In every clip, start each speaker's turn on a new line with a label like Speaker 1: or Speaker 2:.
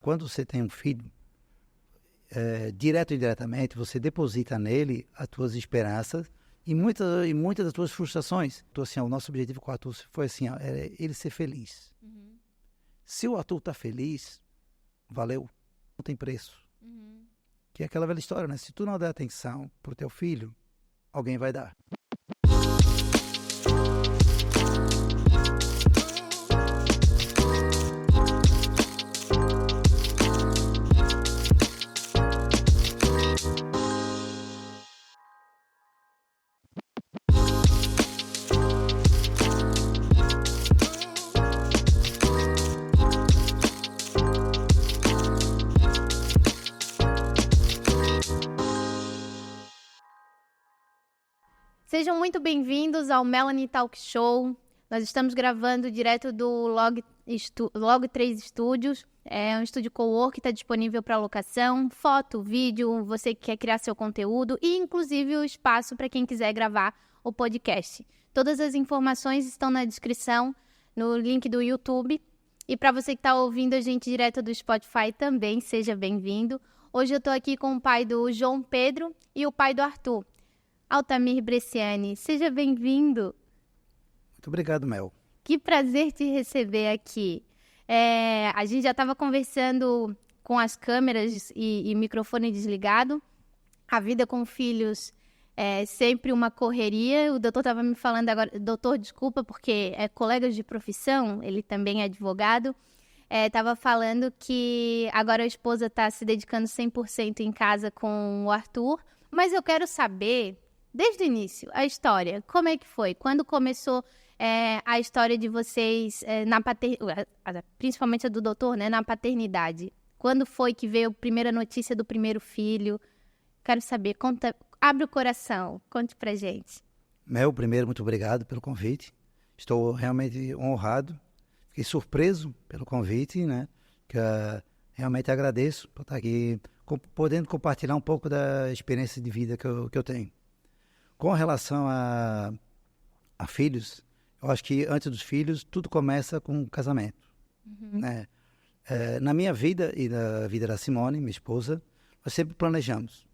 Speaker 1: Quando você tem um filho, direto ou indiretamente, você deposita nele as tuas esperanças e muitas das tuas frustrações. Então, assim, o nosso objetivo com o Arthur foi assim, era ele ser feliz.
Speaker 2: Uhum.
Speaker 1: Se o Arthur tá feliz, valeu, não tem preço.
Speaker 2: Uhum.
Speaker 1: Que é aquela velha história, né? Se tu não der atenção pro teu filho, alguém vai dar.
Speaker 2: Sejam muito bem-vindos ao Melanie Talk Show. Nós estamos gravando direto do Log 3 Studios. É um estúdio co-work que está disponível para locação, foto, vídeo, você que quer criar seu conteúdo e, inclusive, o espaço para quem quiser gravar o podcast. Todas as informações estão na descrição, no link do YouTube. E para você que está ouvindo a gente direto do Spotify também, seja bem-vindo. Hoje eu estou aqui com o pai do João Pedro e o pai do Arthur. Altamir Bresciani, seja bem-vindo.
Speaker 1: Muito obrigado, Mel.
Speaker 2: Que prazer te receber aqui. A gente já estava conversando com as câmeras e microfone desligado. A vida com filhos é sempre uma correria. O doutor estava me falando agora, doutor, desculpa, porque é colega de profissão, ele também é advogado. Estava falando que agora a esposa está se dedicando 100% em casa com o Arthur. Mas eu quero saber... Desde o início, a história, como é que foi? Quando começou a história de vocês, principalmente a do doutor, né, na paternidade? Quando foi que veio a primeira notícia do primeiro filho? Quero saber, conta, abre o coração, conte pra gente.
Speaker 1: Mel, primeiro, muito obrigado pelo convite. Estou realmente honrado, fiquei surpreso pelo convite, né? Realmente agradeço por estar aqui, podendo compartilhar um pouco da experiência de vida que eu tenho. Com relação a filhos, eu acho que antes dos filhos, tudo começa com o casamento.
Speaker 2: Uhum.
Speaker 1: Né? Na minha vida e na vida da Simone, minha esposa, nós sempre planejamos.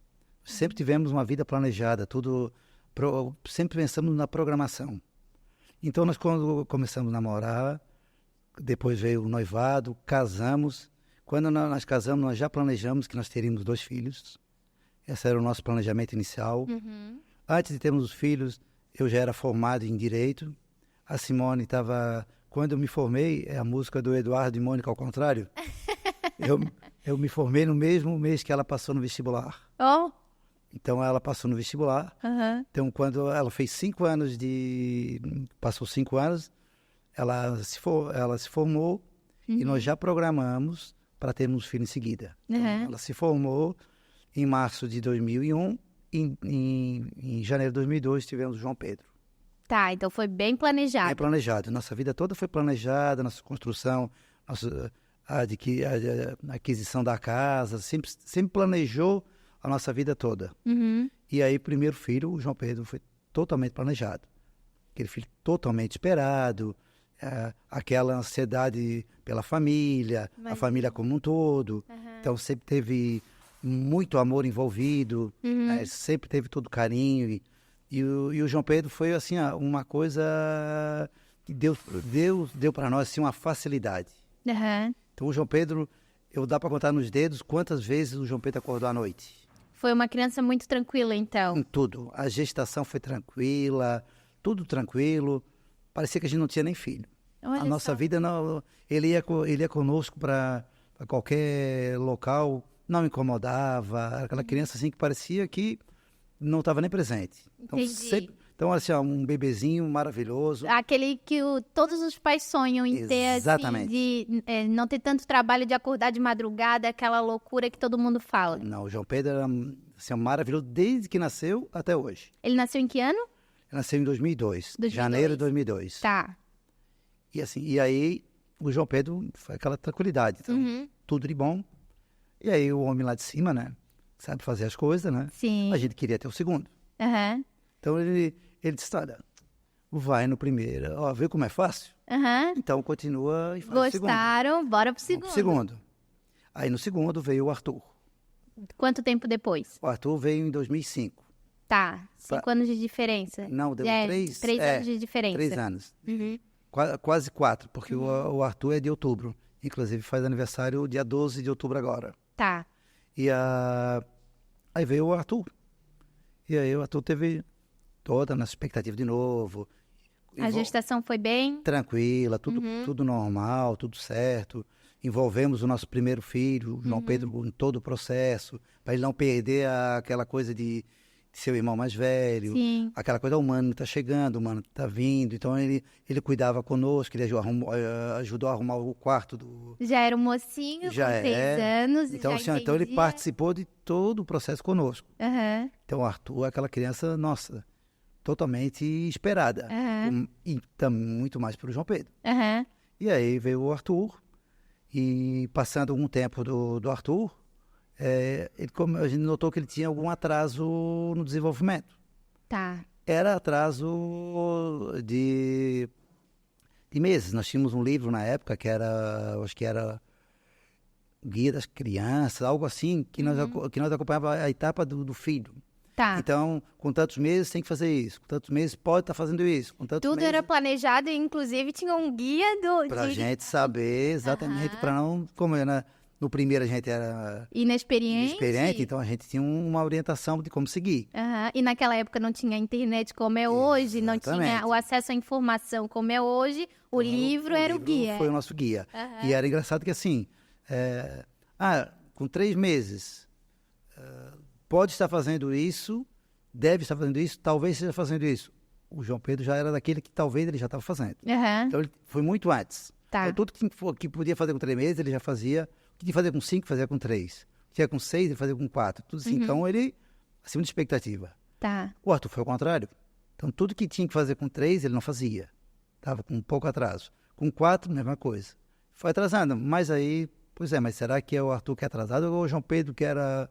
Speaker 1: Sempre tivemos uma vida planejada, sempre pensamos na programação. Então, nós quando começamos a namorar, depois veio o noivado, casamos. Quando nós casamos, nós já planejamos que nós teríamos 2 filhos. Esse era o nosso planejamento inicial.
Speaker 2: Uhum.
Speaker 1: Antes de termos os filhos, eu já era formado em Direito. A Simone estava... Quando eu me formei, é a música do Eduardo e Mônica ao contrário. Eu me formei no mesmo mês que ela passou no vestibular.
Speaker 2: Oh.
Speaker 1: Então, ela passou no vestibular.
Speaker 2: Uhum.
Speaker 1: Então, quando ela fez 5 anos Passou 5 anos, ela se formou.
Speaker 2: Uhum.
Speaker 1: E nós já programamos para termos filho em seguida.
Speaker 2: Uhum.
Speaker 1: Então, ela se formou em março de 2001. Em janeiro de 2002 tivemos o João Pedro.
Speaker 2: Tá, então foi bem planejado.
Speaker 1: Bem planejado. Nossa vida toda foi planejada, nossa construção, a aquisição da casa, sempre planejou a nossa vida toda.
Speaker 2: Uhum.
Speaker 1: E aí, o primeiro filho, o João Pedro, foi totalmente planejado. Aquele filho totalmente esperado, aquela ansiedade pela família, a família como um todo.
Speaker 2: Uhum.
Speaker 1: Então, sempre teve... muito amor envolvido,
Speaker 2: Uhum.
Speaker 1: Sempre teve todo carinho. E o João Pedro foi assim, uma coisa que Deus deu para nós assim, uma facilidade.
Speaker 2: Uhum.
Speaker 1: Então o João Pedro, dá para contar nos dedos quantas vezes o João Pedro acordou à noite.
Speaker 2: Foi uma criança muito tranquila, então.
Speaker 1: Em tudo. A gestação foi tranquila, tudo tranquilo. Parecia que a gente não tinha nem filho.
Speaker 2: Olha
Speaker 1: a nossa
Speaker 2: só.
Speaker 1: vida, não, ele ia conosco para qualquer local. Não me incomodava, aquela criança assim que parecia que não estava nem presente.
Speaker 2: Entendi.
Speaker 1: Então, assim, um bebezinho maravilhoso.
Speaker 2: Aquele que todos os pais sonham em ter,
Speaker 1: Exatamente.
Speaker 2: assim, de não ter tanto trabalho de acordar de madrugada, aquela loucura que todo mundo fala.
Speaker 1: Não, o João Pedro era assim, maravilhoso desde que nasceu até hoje.
Speaker 2: Ele nasceu em que ano?
Speaker 1: Ele nasceu em 2002,
Speaker 2: 2002.
Speaker 1: janeiro de 2002.
Speaker 2: Tá.
Speaker 1: E aí, o João Pedro foi aquela tranquilidade. Então,
Speaker 2: Uhum.
Speaker 1: tudo de bom. E aí, o homem lá de cima, né? Sabe fazer as coisas, né?
Speaker 2: Sim.
Speaker 1: A gente queria ter o segundo.
Speaker 2: Aham.
Speaker 1: Então, ele disse, olha, vai no primeiro. Ó, viu como é fácil?
Speaker 2: Aham.
Speaker 1: Então, continua e faz o segundo.
Speaker 2: Gostaram? Bora pro
Speaker 1: Vamos
Speaker 2: segundo.
Speaker 1: pro segundo. Aí no segundo veio o Arthur.
Speaker 2: Quanto tempo depois?
Speaker 1: O Arthur veio em 2005.
Speaker 2: Tá, 5 anos de diferença.
Speaker 1: Não, deu 3...
Speaker 2: 3 anos de diferença.
Speaker 1: 3 anos.
Speaker 2: Uhum.
Speaker 1: Quase 4, porque o Arthur é de outubro. Inclusive faz aniversário dia 12 de outubro agora.
Speaker 2: Tá.
Speaker 1: Aí veio o Arthur. E aí o Arthur teve toda nossa expectativa de novo.
Speaker 2: A gestação foi bem?
Speaker 1: Tranquila, tudo normal, tudo certo. Envolvemos o nosso primeiro filho, o João Pedro, em todo o processo, para ele não perder aquela coisa de seu irmão mais velho.
Speaker 2: Sim.
Speaker 1: Aquela coisa, o mano está chegando, o mano está vindo. Então ele cuidava conosco, ele ajudou a arrumar o quarto do...
Speaker 2: Já era um mocinho,
Speaker 1: Já
Speaker 2: com 3 anos.
Speaker 1: Então,
Speaker 2: já
Speaker 1: assim, então ele
Speaker 2: entendia.
Speaker 1: participou de todo o processo conosco.
Speaker 2: Aham.
Speaker 1: Então o Arthur é aquela criança, nossa, totalmente esperada.
Speaker 2: Aham.
Speaker 1: E também muito mais para o João Pedro.
Speaker 2: Aham.
Speaker 1: E aí veio o Arthur, e passando algum tempo do Arthur, a gente notou que ele tinha algum atraso no desenvolvimento.
Speaker 2: Tá.
Speaker 1: Era atraso de meses. Nós tínhamos um livro na época que era, acho que era Guia das Crianças, algo assim, que nós acompanhávamos a etapa do filho.
Speaker 2: Tá.
Speaker 1: Então, com tantos meses tem que fazer isso, com tantos meses pode estar fazendo isso, com tantos
Speaker 2: Tudo
Speaker 1: meses...
Speaker 2: era planejado e, inclusive, tinha um guia
Speaker 1: Para a
Speaker 2: de
Speaker 1: gente saber exatamente, para não... Como no primeiro a gente era
Speaker 2: inexperiente.
Speaker 1: então a gente tinha uma orientação de como seguir.
Speaker 2: Aham. E naquela época não tinha internet como é hoje, não tinha
Speaker 1: Exatamente.
Speaker 2: o acesso à informação como é hoje. O livro era o guia.
Speaker 1: Foi o nosso guia.
Speaker 2: Aham.
Speaker 1: E era engraçado que assim, com 3 meses, pode estar fazendo isso, deve estar fazendo isso, talvez esteja fazendo isso. O João Pedro já era daquele que talvez ele já estava fazendo.
Speaker 2: Aham.
Speaker 1: Então ele foi muito antes.
Speaker 2: Tá.
Speaker 1: Então, tudo que podia fazer com 3 meses, ele já fazia. O que tinha que fazer com 5, fazia com 3. O que tinha com 6, ele fazia com 4. Tudo assim. Então ele, acima de expectativa.
Speaker 2: Tá.
Speaker 1: O Arthur foi ao contrário. Então tudo que tinha que fazer com 3, ele não fazia. Estava com um pouco atraso. Com 4, mesma coisa. Foi atrasando. Mas aí, mas será que é o Arthur que é atrasado ou o João Pedro que era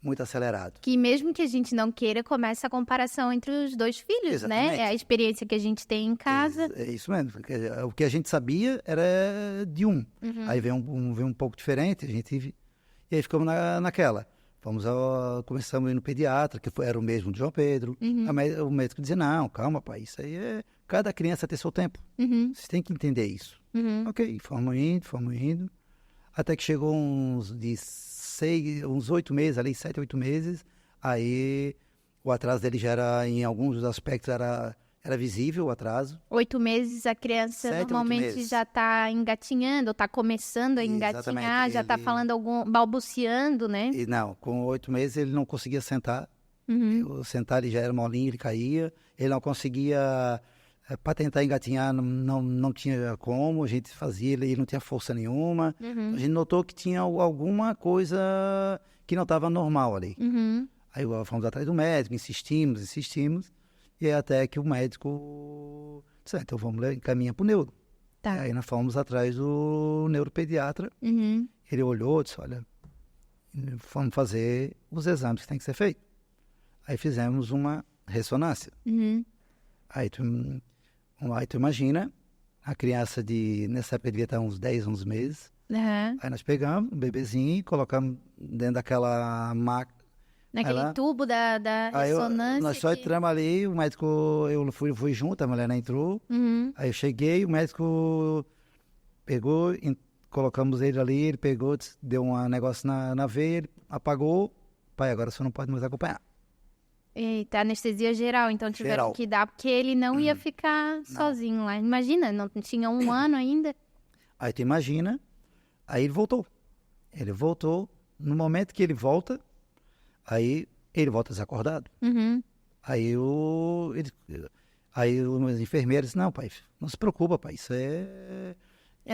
Speaker 1: muito acelerado?
Speaker 2: Que mesmo que a gente não queira, começa a comparação entre os 2 filhos,
Speaker 1: Exatamente.
Speaker 2: né? É a experiência que a gente tem em casa.
Speaker 1: É isso mesmo. Porque o que a gente sabia era de um. Aí veio um pouco diferente, e aí ficamos naquela. Começamos a ir no pediatra, que era o mesmo do João Pedro. O médico dizia, não, calma, pai, isso aí cada criança tem seu tempo. Vocês têm que entender isso. Ok, fomos indo, até que chegou uns 8 meses, ali 7, 8 meses, aí o atraso dele já era, em alguns aspectos, era visível o atraso.
Speaker 2: 8 meses, a criança
Speaker 1: 7, 8
Speaker 2: normalmente
Speaker 1: meses.
Speaker 2: já está engatinhando, ou está começando a engatinhar,
Speaker 1: Exatamente.
Speaker 2: já está falando balbuciando, né?
Speaker 1: E não, com 8 meses ele não conseguia sentar. Sentar ele já era molinho, ele caía. Ele não conseguia, para tentar engatinhar, não tinha como. A gente fazia, ele não tinha força nenhuma. A gente notou que tinha alguma coisa que não estava normal ali. Aí fomos atrás do médico, insistimos. E aí até que o médico disse, então vamos encaminhar para o neuro.
Speaker 2: Tá.
Speaker 1: Aí nós fomos atrás do neuropediatra. Ele olhou e disse, olha, vamos fazer os exames que tem que ser feito. Aí fizemos uma ressonância. Aí tu imagina, a criança nessa época devia estar uns 10, 11 meses. Aí nós pegamos um bebezinho, colocamos dentro daquela máquina.
Speaker 2: Naquele tubo da ressonância.
Speaker 1: Nós só entramos ali, o médico, eu fui junto, a mulher não entrou. Aí eu cheguei, o médico pegou, colocamos ele ali, ele pegou, deu um negócio na veia, ele apagou. Pai, agora você não pode mais acompanhar.
Speaker 2: Eita, anestesia geral, então tiveram que dar, porque ele não ia ficar sozinho lá. Imagina, não tinha 1 ano ainda.
Speaker 1: Aí tu imagina, aí ele voltou. No momento que ele volta, aí ele volta desacordado. Aí os enfermeiros disseram, não, pai, não se preocupa, pai, isso é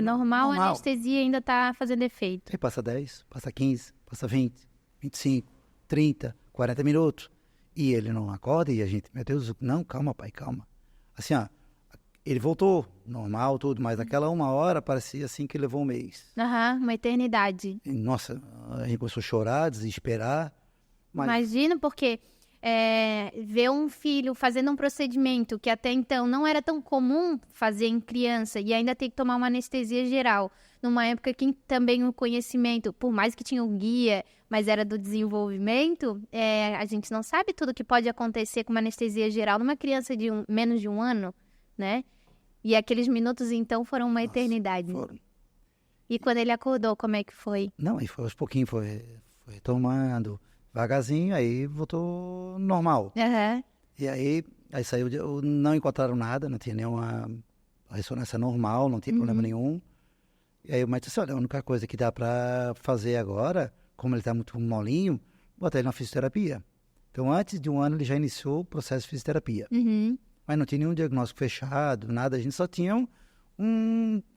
Speaker 2: normal, a anestesia ainda tá fazendo efeito.
Speaker 1: Aí passa 10, passa 15, passa 20, 25, 30, 40 minutos. E ele não acorda e a gente, meu Deus, não, calma, pai, calma. Assim, ele voltou, normal, tudo, mas naquela 1 hora parecia assim que levou 1 mês.
Speaker 2: Uma eternidade.
Speaker 1: E, nossa, a gente começou a chorar, desesperar.
Speaker 2: Imagina, porque ver um filho fazendo um procedimento que até então não era tão comum fazer em criança e ainda ter que tomar uma anestesia geral, numa época que também o conhecimento, por mais que tinha o guia, mas era do desenvolvimento, a gente não sabe tudo que pode acontecer com uma anestesia geral numa criança de menos de 1 ano, né? E aqueles minutos, então, foram uma eternidade.
Speaker 1: Foram.
Speaker 2: E quando ele acordou, como é que foi?
Speaker 1: Não, aí foi aos pouquinhos, foi tomando devagarzinho, aí voltou normal.
Speaker 2: Aham.
Speaker 1: E aí saiu, não encontraram nada, não tinha nenhuma ressonância normal, não tinha problema nenhum. E aí o médico disse, olha, a única coisa que dá para fazer agora, como ele está muito molinho, botar ele na fisioterapia. Então, antes de 1 ano, ele já iniciou o processo de fisioterapia.
Speaker 2: Uhum.
Speaker 1: Mas não tinha nenhum diagnóstico fechado, nada, a gente só tinha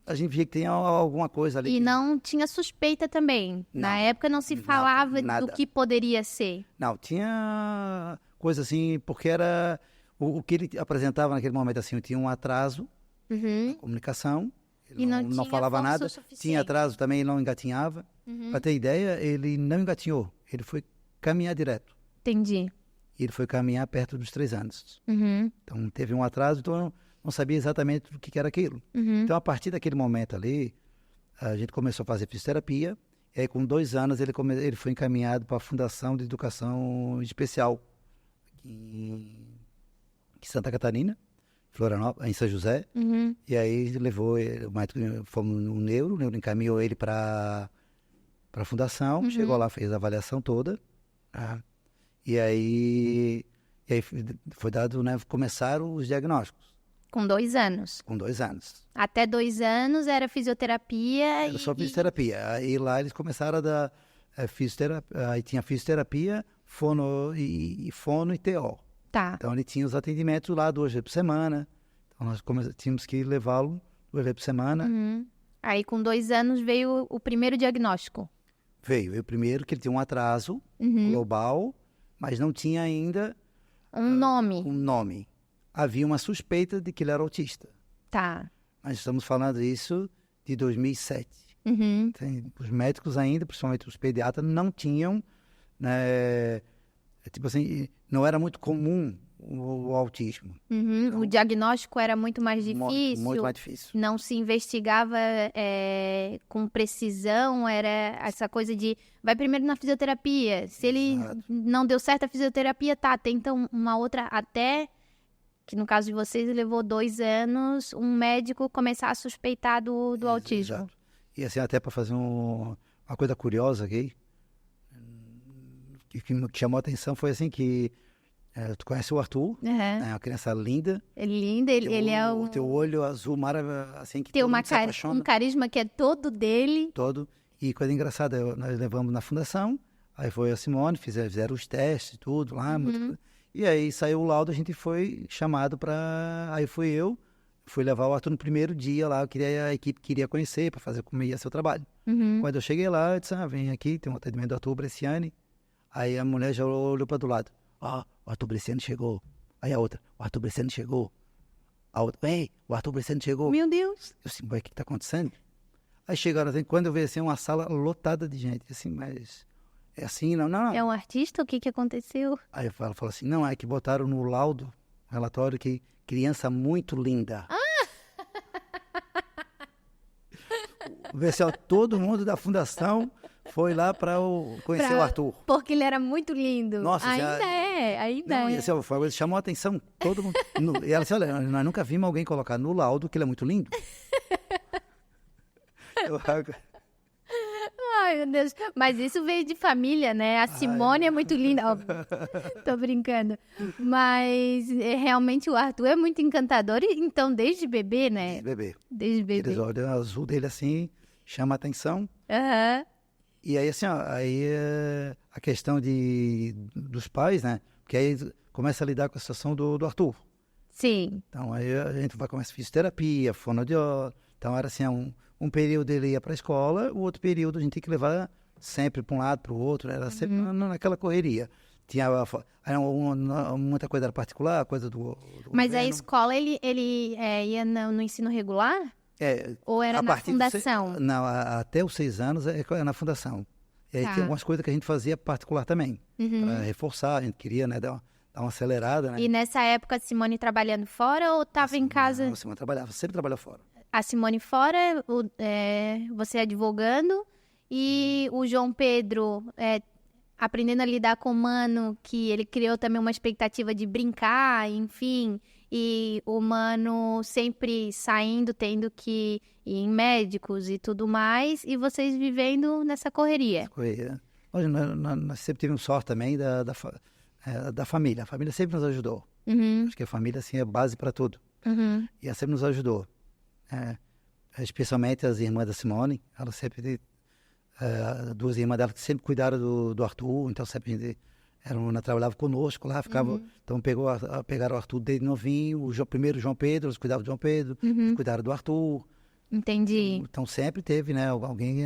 Speaker 1: a gente via que tinha alguma coisa ali.
Speaker 2: E não tinha suspeita também. Na
Speaker 1: Não,
Speaker 2: época não se falava
Speaker 1: nada.
Speaker 2: do que poderia ser.
Speaker 1: Não, tinha coisa assim, porque era o que ele apresentava naquele momento, assim, tinha um atraso
Speaker 2: Uhum.
Speaker 1: na comunicação, ele
Speaker 2: E não
Speaker 1: não
Speaker 2: tinha
Speaker 1: falava
Speaker 2: força
Speaker 1: nada,
Speaker 2: o suficiente.
Speaker 1: tinha atraso também, ele não engatinhava. Para ter ideia, ele não engatinhou, ele foi caminhar direto.
Speaker 2: Entendi.
Speaker 1: E ele foi caminhar perto dos 3 anos.
Speaker 2: Uhum.
Speaker 1: Então, teve um atraso, então eu não sabia exatamente o que era aquilo.
Speaker 2: Uhum.
Speaker 1: Então, a partir daquele momento ali, a gente começou a fazer fisioterapia, e aí com 2 anos ele foi encaminhado para a Fundação de Educação Especial, aqui em Santa Catarina, Florianópolis, em São José.
Speaker 2: Uhum.
Speaker 1: E aí levou, o médico, fomos no neuro, o neuro encaminhou ele para a fundação, chegou lá, fez a avaliação toda, tá? E aí foi dado, né, começaram os diagnósticos,
Speaker 2: Com 2 anos.
Speaker 1: com 2 anos.
Speaker 2: Até 2 anos era fisioterapia
Speaker 1: Era só fisioterapia. Aí lá eles começaram a dar fisioterapia, aí tinha fisioterapia, fono e TO.
Speaker 2: Tá.
Speaker 1: Então ele tinha os atendimentos lá 2 vezes por semana. Então nós tínhamos que levá-lo 2 vezes por semana.
Speaker 2: Uhum. Aí com 2 anos veio o primeiro diagnóstico.
Speaker 1: Veio primeiro que ele tinha um atraso global, mas não tinha ainda
Speaker 2: Um nome.
Speaker 1: um nome. Havia uma suspeita de que ele era autista.
Speaker 2: Tá.
Speaker 1: Mas estamos falando isso de 2007.
Speaker 2: Uhum.
Speaker 1: Os médicos ainda, principalmente os pediatras, não tinham, né, tipo assim, não era muito comum o autismo.
Speaker 2: Uhum. O diagnóstico era muito mais difícil.
Speaker 1: Muito mais difícil.
Speaker 2: Não se investigava com precisão, era essa coisa de vai primeiro na fisioterapia. Se ele
Speaker 1: Exato.
Speaker 2: não deu certo a fisioterapia, tenta uma outra até que no caso de vocês levou 2 anos um médico começar a suspeitar do autismo.
Speaker 1: Exato. E assim, até para fazer uma coisa curiosa aqui, que me chamou a atenção foi assim que tu conhece o Arthur,
Speaker 2: Uhum.
Speaker 1: é uma criança linda.
Speaker 2: Ele é lindo, ele é
Speaker 1: O teu olho azul maravilhoso, assim que
Speaker 2: tem
Speaker 1: todo mundo se apaixona
Speaker 2: um carisma que é todo dele.
Speaker 1: todo. E coisa engraçada, nós levamos na fundação, aí foi a Simone, fizeram os testes e tudo lá. E aí saiu o laudo, a gente foi chamado para... Aí fui levar o Arthur no primeiro dia lá, a equipe queria conhecer, para fazer como ia ser o trabalho.
Speaker 2: Uhum.
Speaker 1: Quando eu cheguei lá, eu disse, vem aqui, tem um atendimento do Arthur Bresciani. Aí a mulher já olhou para do lado, o Arthur Bresciani chegou. Aí a outra, o Arthur Bresciani chegou. A outra, ei, o Arthur Bresciani chegou.
Speaker 2: Meu Deus.
Speaker 1: Eu assim, o que está acontecendo? Aí chegaram assim, quando eu vi assim, uma sala lotada de gente, assim, mas é assim, não.
Speaker 2: É um artista? O que aconteceu?
Speaker 1: Aí ela falou assim, não, é que botaram no laudo, relatório, que criança muito linda. Vê se todo mundo da fundação foi lá para conhecer o Arthur.
Speaker 2: Porque ele era muito lindo.
Speaker 1: Nossa,
Speaker 2: ainda
Speaker 1: não,
Speaker 2: é.
Speaker 1: E assim, foi uma coisa que chamou a atenção, todo mundo. E ela disse, olha, nós nunca vimos alguém colocar no laudo que ele é muito lindo.
Speaker 2: Ai, meu Deus. Mas isso veio de família, né? A Simone é muito linda. Ó, tô brincando. Mas realmente o Arthur é muito encantador. Então, desde bebê, né?
Speaker 1: Bebê.
Speaker 2: Desde bebê.
Speaker 1: Aqueles olhos azul dele assim, chama a atenção.
Speaker 2: Aham.
Speaker 1: E aí, assim, a questão dos pais, né? Porque aí começa a lidar com a situação do Arthur.
Speaker 2: Sim.
Speaker 1: Então, aí a gente vai começar fisioterapia, fonoaudiólogo. Então, era assim, um período ele ia para a escola, o outro período a gente tinha que levar sempre para um lado, para o outro. Era sempre naquela correria. Tinha muita coisa era particular, coisa do
Speaker 2: Mas a
Speaker 1: governo.
Speaker 2: escola, ele ia no ensino regular? Ou era
Speaker 1: A
Speaker 2: na
Speaker 1: partir dos
Speaker 2: fundação?
Speaker 1: Não, até os 6 anos é na fundação. E aí
Speaker 2: Tá.
Speaker 1: tem algumas coisas que a gente fazia particular também,
Speaker 2: Uhum.
Speaker 1: para reforçar, a gente queria, né, dar dar uma acelerada, né?
Speaker 2: E nessa época, a Simone trabalhando fora ou estava em casa?
Speaker 1: Não, a Simone trabalhava, sempre trabalhou fora.
Speaker 2: A Simone fora, você advogando, e o João Pedro aprendendo a lidar com o Mano, que ele criou também uma expectativa de brincar, enfim, e o Mano sempre saindo, tendo que ir em médicos e tudo mais, e vocês vivendo nessa correria.
Speaker 1: Hoje, nós sempre tivemos sorte também da família. A família sempre nos ajudou. Acho que a família assim, é base para tudo. E ela sempre nos ajudou. Especialmente as irmãs da Simone. Ela sempre... duas irmãs dela que sempre cuidaram do Arthur. Então, sempre a gente... Ela trabalhava conosco lá, ficava... Então, pegaram o Arthur desde novinho. Primeiro o João Pedro, eles cuidavam do João Pedro. Cuidaram do Arthur.
Speaker 2: Entendi.
Speaker 1: Então, sempre teve, né? Alguém...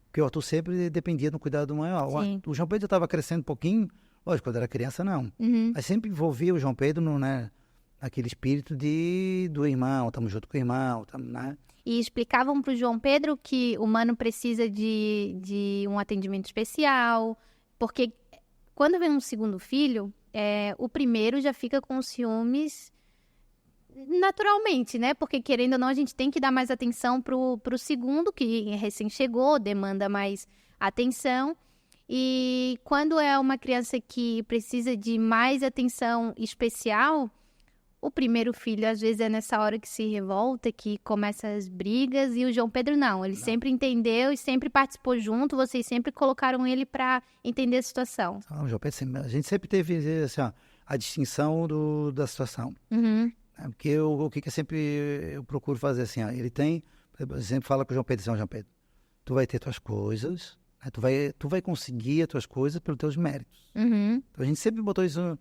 Speaker 1: Porque o Arthur sempre dependia do cuidado maior. O João Pedro estava crescendo um pouquinho. Lógico, quando era criança, não. Mas sempre envolvia o João Pedro naquele espírito do irmão. Estamos junto com o irmão, né?
Speaker 2: E explicavam para o João Pedro que o Mano precisa de um atendimento especial. Porque quando vem um segundo filho, o primeiro já fica com ciúmes naturalmente, né? Porque, querendo ou não, a gente tem que dar mais atenção pro segundo, que recém chegou, demanda mais atenção. E quando é uma criança que precisa de mais atenção especial, o primeiro filho, às vezes, é nessa hora que se revolta, que começa as brigas, e o João Pedro não. Ele sempre entendeu e sempre participou junto, vocês sempre colocaram ele para entender a situação.
Speaker 1: O João Pedro, a gente sempre teve assim, a distinção da situação. Porque o que eu procuro fazer assim, ele tem, eu sempre falo com o João Pedro assim, João Pedro, tu vai ter tuas coisas, né? Tu vai conseguir as tuas coisas pelos teus méritos. Então a gente sempre botou isso.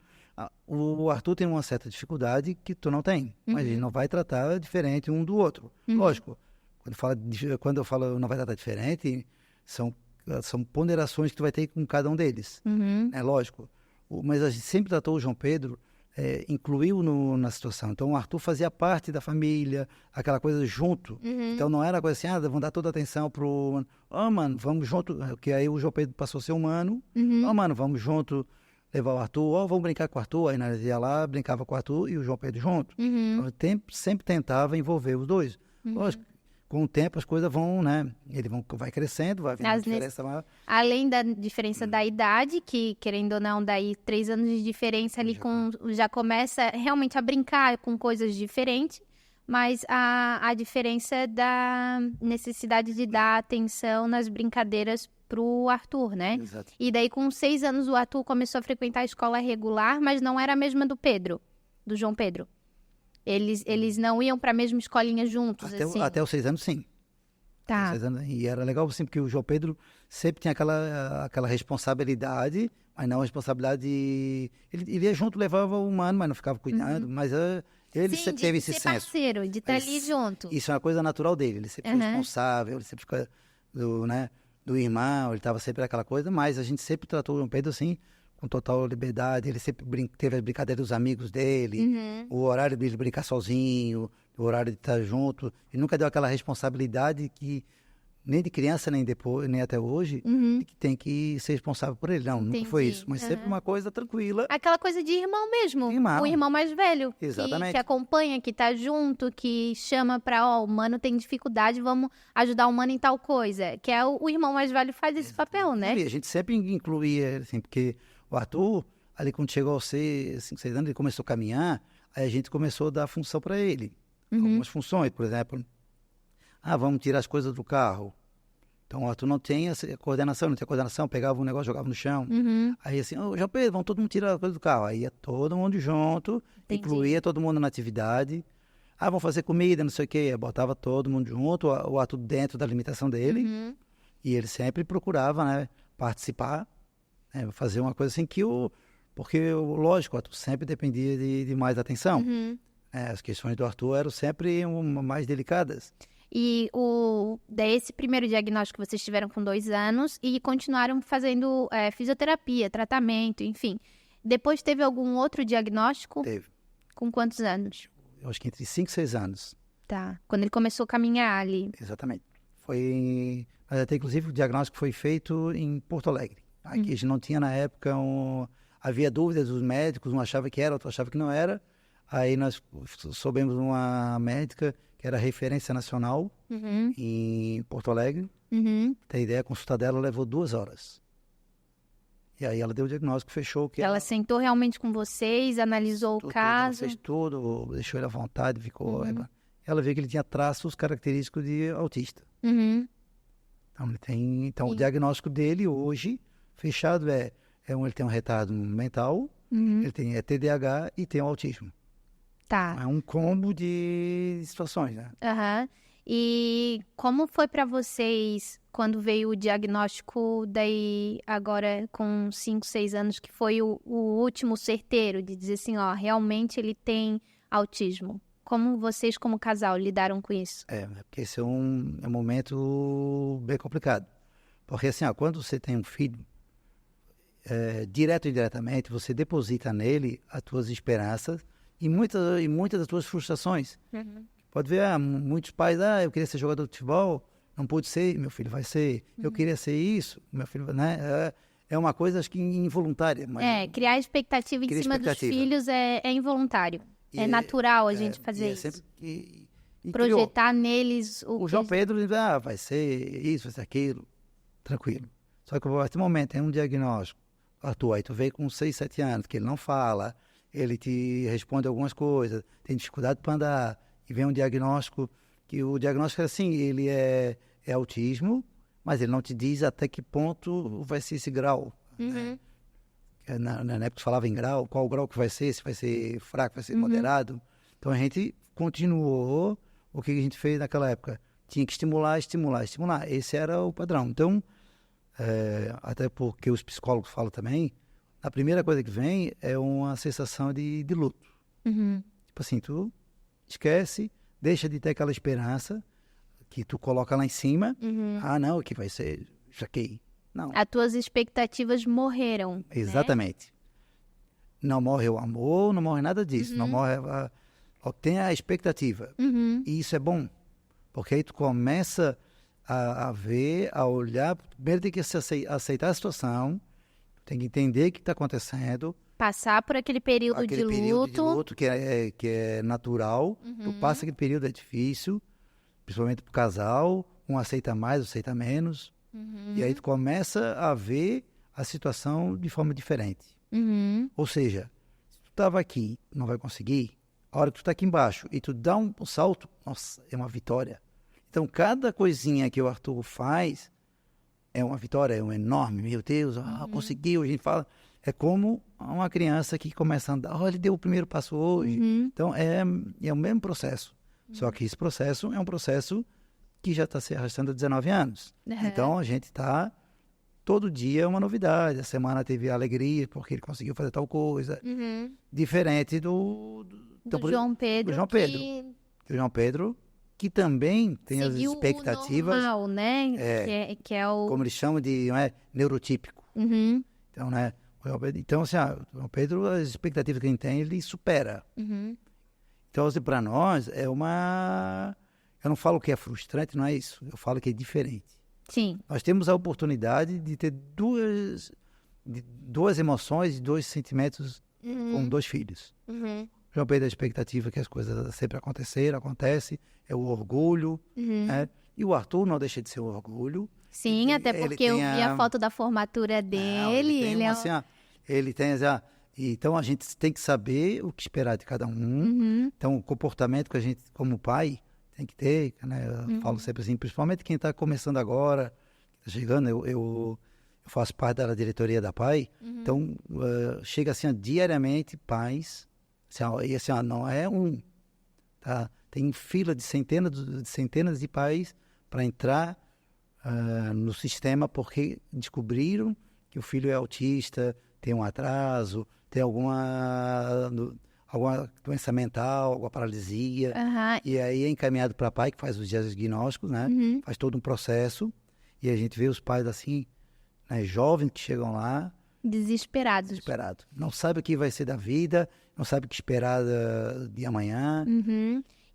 Speaker 1: O Arthur tem uma certa dificuldade que tu não tem, mas ele não vai tratar diferente um do outro. Lógico, quando eu falo não vai tratar diferente, são ponderações que tu vai ter com cada um deles. É lógico. Mas a gente sempre tratou o João Pedro, incluiu na situação. Então o Arthur fazia parte da família, aquela coisa junto. Então não era coisa assim, vamos dar toda a atenção pro... mano, vamos junto. Que aí o João Pedro passou a ser humano. Mano, vamos junto levar o Arthur. Vamos brincar com o Arthur. Aí nós ia lá, brincava com o Arthur e o João Pedro junto. Então, sempre tentava envolver os dois. Lógico, com o tempo as coisas vão, né? Ele vai crescendo, vai vendo diferença maior.
Speaker 2: Além da diferença da idade, que querendo ou não, daí 3 anos de diferença ali já começa realmente a brincar com coisas diferentes, mas a diferença da necessidade de dar atenção nas brincadeiras pro Arthur, né?
Speaker 1: Exato.
Speaker 2: E daí com 6 anos o Arthur começou a frequentar a escola regular, mas não era a mesma do João Pedro. Eles não iam para a mesma escolinha juntos, assim?
Speaker 1: Até os 6 anos, sim.
Speaker 2: Tá.
Speaker 1: 6 anos, e era legal, assim, porque o João Pedro sempre tinha aquela responsabilidade, mas não a responsabilidade de... Ele ia junto, levava o Mano, mas não ficava cuidando, mas ele
Speaker 2: Sim,
Speaker 1: sempre teve esse
Speaker 2: ser
Speaker 1: senso.
Speaker 2: Parceiro, de estar ali junto.
Speaker 1: Isso é uma coisa natural dele, ele sempre foi responsável, ele sempre ficou do irmão, ele estava sempre aquela coisa, mas a gente sempre tratou o João Pedro, assim, com total liberdade. Ele sempre teve as brincadeiras dos amigos dele, o horário de ele brincar sozinho, o horário de estar junto. Ele nunca deu aquela responsabilidade que nem de criança, nem depois, nem até hoje, de que tem que ser responsável por ele. Não, nunca foi isso. Mas sempre uma coisa tranquila.
Speaker 2: Aquela coisa de irmão mesmo. O irmão mais velho.
Speaker 1: Exatamente.
Speaker 2: Que acompanha, que tá junto, que chama pra, o mano tem dificuldade, vamos ajudar o mano em tal coisa. Que é o irmão mais velho faz esse papel, né?
Speaker 1: E a gente sempre incluía, assim, porque o Arthur, ali quando chegou aos 5, 6 anos, ele começou a caminhar, aí a gente começou a dar função para ele. Algumas funções, por exemplo, vamos tirar as coisas do carro. Então o Arthur não tinha coordenação, pegava um negócio, jogava no chão. Aí assim, João Pedro, vamos todo mundo tirar as coisas do carro. Aí ia todo mundo junto, incluía todo mundo na atividade. Vamos fazer comida, não sei o quê. Botava todo mundo junto, o Arthur dentro da limitação dele. E ele sempre procurava, né, participar. Fazer uma coisa assim porque, lógico, o Arthur sempre dependia de mais atenção. As questões do Arthur eram sempre mais delicadas.
Speaker 2: E esse primeiro diagnóstico que vocês tiveram com 2 anos e continuaram fazendo fisioterapia, tratamento, enfim. Depois teve algum outro diagnóstico?
Speaker 1: Teve.
Speaker 2: Com quantos anos?
Speaker 1: Eu acho que entre 5 e 6 anos.
Speaker 2: Tá, quando ele começou a caminhar ali.
Speaker 1: Exatamente. Até inclusive o diagnóstico foi feito em Porto Alegre. Aqui a gente não tinha na época havia dúvidas dos médicos, um achava que era, outro achava que não era. Aí nós soubemos uma médica que era referência nacional em Porto Alegre. Tem ideia, a consulta dela levou 2 horas. E aí ela deu o diagnóstico, fechou que
Speaker 2: Ela sentou realmente com vocês, analisou o caso.
Speaker 1: Ela fez tudo, deixou ele à vontade, ficou... Ela viu que ele tinha traços característicos de autista. Então o diagnóstico dele hoje, fechado, ele tem um retardo mental, ele tem TDAH e tem o autismo.
Speaker 2: Tá.
Speaker 1: É um combo de situações, né?
Speaker 2: E como foi para vocês quando veio o diagnóstico daí agora com 5, 6 anos, que foi o último certeiro de dizer assim, ó, realmente ele tem autismo? Como vocês como casal lidaram com isso?
Speaker 1: Porque esse é um momento bem complicado. Porque assim, quando você tem um filho, direto ou indiretamente, você deposita nele as tuas esperanças e muitas das tuas frustrações. Pode ver, muitos pais, eu queria ser jogador de futebol, não pude ser, meu filho vai ser. Eu queria ser isso, meu filho, né? É uma coisa, acho que involuntária. Mas
Speaker 2: criar expectativa em cima dos filhos é involuntário. É natural a gente fazer isso.
Speaker 1: E
Speaker 2: projetar neles
Speaker 1: o João Pedro, vai ser isso, vai ser aquilo, tranquilo. Só que a partir do momento tem um diagnóstico, Arthur, aí tu veio com 6, 7 anos, que ele não fala, ele te responde algumas coisas, tem dificuldade para andar, e vem um diagnóstico, que o diagnóstico é assim, ele é autismo, mas ele não te diz até que ponto vai ser esse grau. Né? Na época falava em grau, qual o grau que vai ser, se vai ser fraco, vai ser moderado. Então a gente continuou o que a gente fez naquela época. Tinha que estimular. Esse era o padrão. Então, até porque os psicólogos falam também, a primeira coisa que vem é uma sensação de luto. Tipo assim, tu esquece, deixa de ter aquela esperança que tu coloca lá em cima. Não, que vai ser isso aqui. Não.
Speaker 2: As tuas expectativas morreram.
Speaker 1: Exatamente. Né? Não morre o amor, não morre nada disso. Não morre tem a expectativa. E isso é bom. Porque aí tu começa a ver, a olhar. Primeiro tem que aceitar a situação. Tem que entender o que está acontecendo.
Speaker 2: Passar por aquele período de luto.
Speaker 1: Que é natural. Tu passa aquele período, é difícil. Principalmente para o casal. Um aceita mais, outro aceita menos. E aí tu começa a ver a situação de forma diferente. Ou seja, se tu estava aqui, não vai conseguir, a hora que tu está aqui embaixo e tu dá um salto, nossa, é uma vitória. Então, cada coisinha que o Arthur faz é uma vitória, é um enorme, meu Deus, conseguiu, a gente fala. É como uma criança que começa a andar, ele deu o primeiro passo hoje. Então, é o mesmo processo. Só que esse processo é um processo que já está se arrastando há 19 anos. Então, a gente está... Todo dia é uma novidade. A semana teve alegria porque ele conseguiu fazer tal coisa. Diferente do
Speaker 2: João Pedro.
Speaker 1: Do João Pedro. O João Pedro, que também tem as expectativas...
Speaker 2: o normal, né? Que é o...
Speaker 1: Como eles chamam de neurotípico. Então, né? Então, assim, o João Pedro, as expectativas que ele tem, ele supera. Então, assim, para nós, é uma... Eu não falo que é frustrante, não é isso. Eu falo que é diferente.
Speaker 2: Sim.
Speaker 1: Nós temos a oportunidade de ter duas emoções e 2 sentimentos com 2 filhos. João Pedro, a expectativa que as coisas sempre acontece, é o orgulho. Né? E o Arthur não deixa de ser um orgulho.
Speaker 2: Sim, até porque eu vi a foto da formatura dele.
Speaker 1: Ele tem então a gente tem que saber o que esperar de cada um. Então o comportamento que a gente, como pai, tem que ter, né? Eu falo sempre assim, principalmente quem está começando agora, está chegando, eu faço parte da diretoria da PAI, então chega assim, diariamente, pais, e assim, não é tá? Tem fila de centenas de pais para entrar no sistema porque descobriram que o filho é autista, tem um atraso, tem alguma doença mental, alguma paralisia, e aí é encaminhado para pai, que faz os diagnósticos, né? Faz todo um processo, e a gente vê os pais assim, né, jovens que chegam lá...
Speaker 2: Desesperados.
Speaker 1: Não sabe o que vai ser da vida, não sabe o que esperar de amanhã.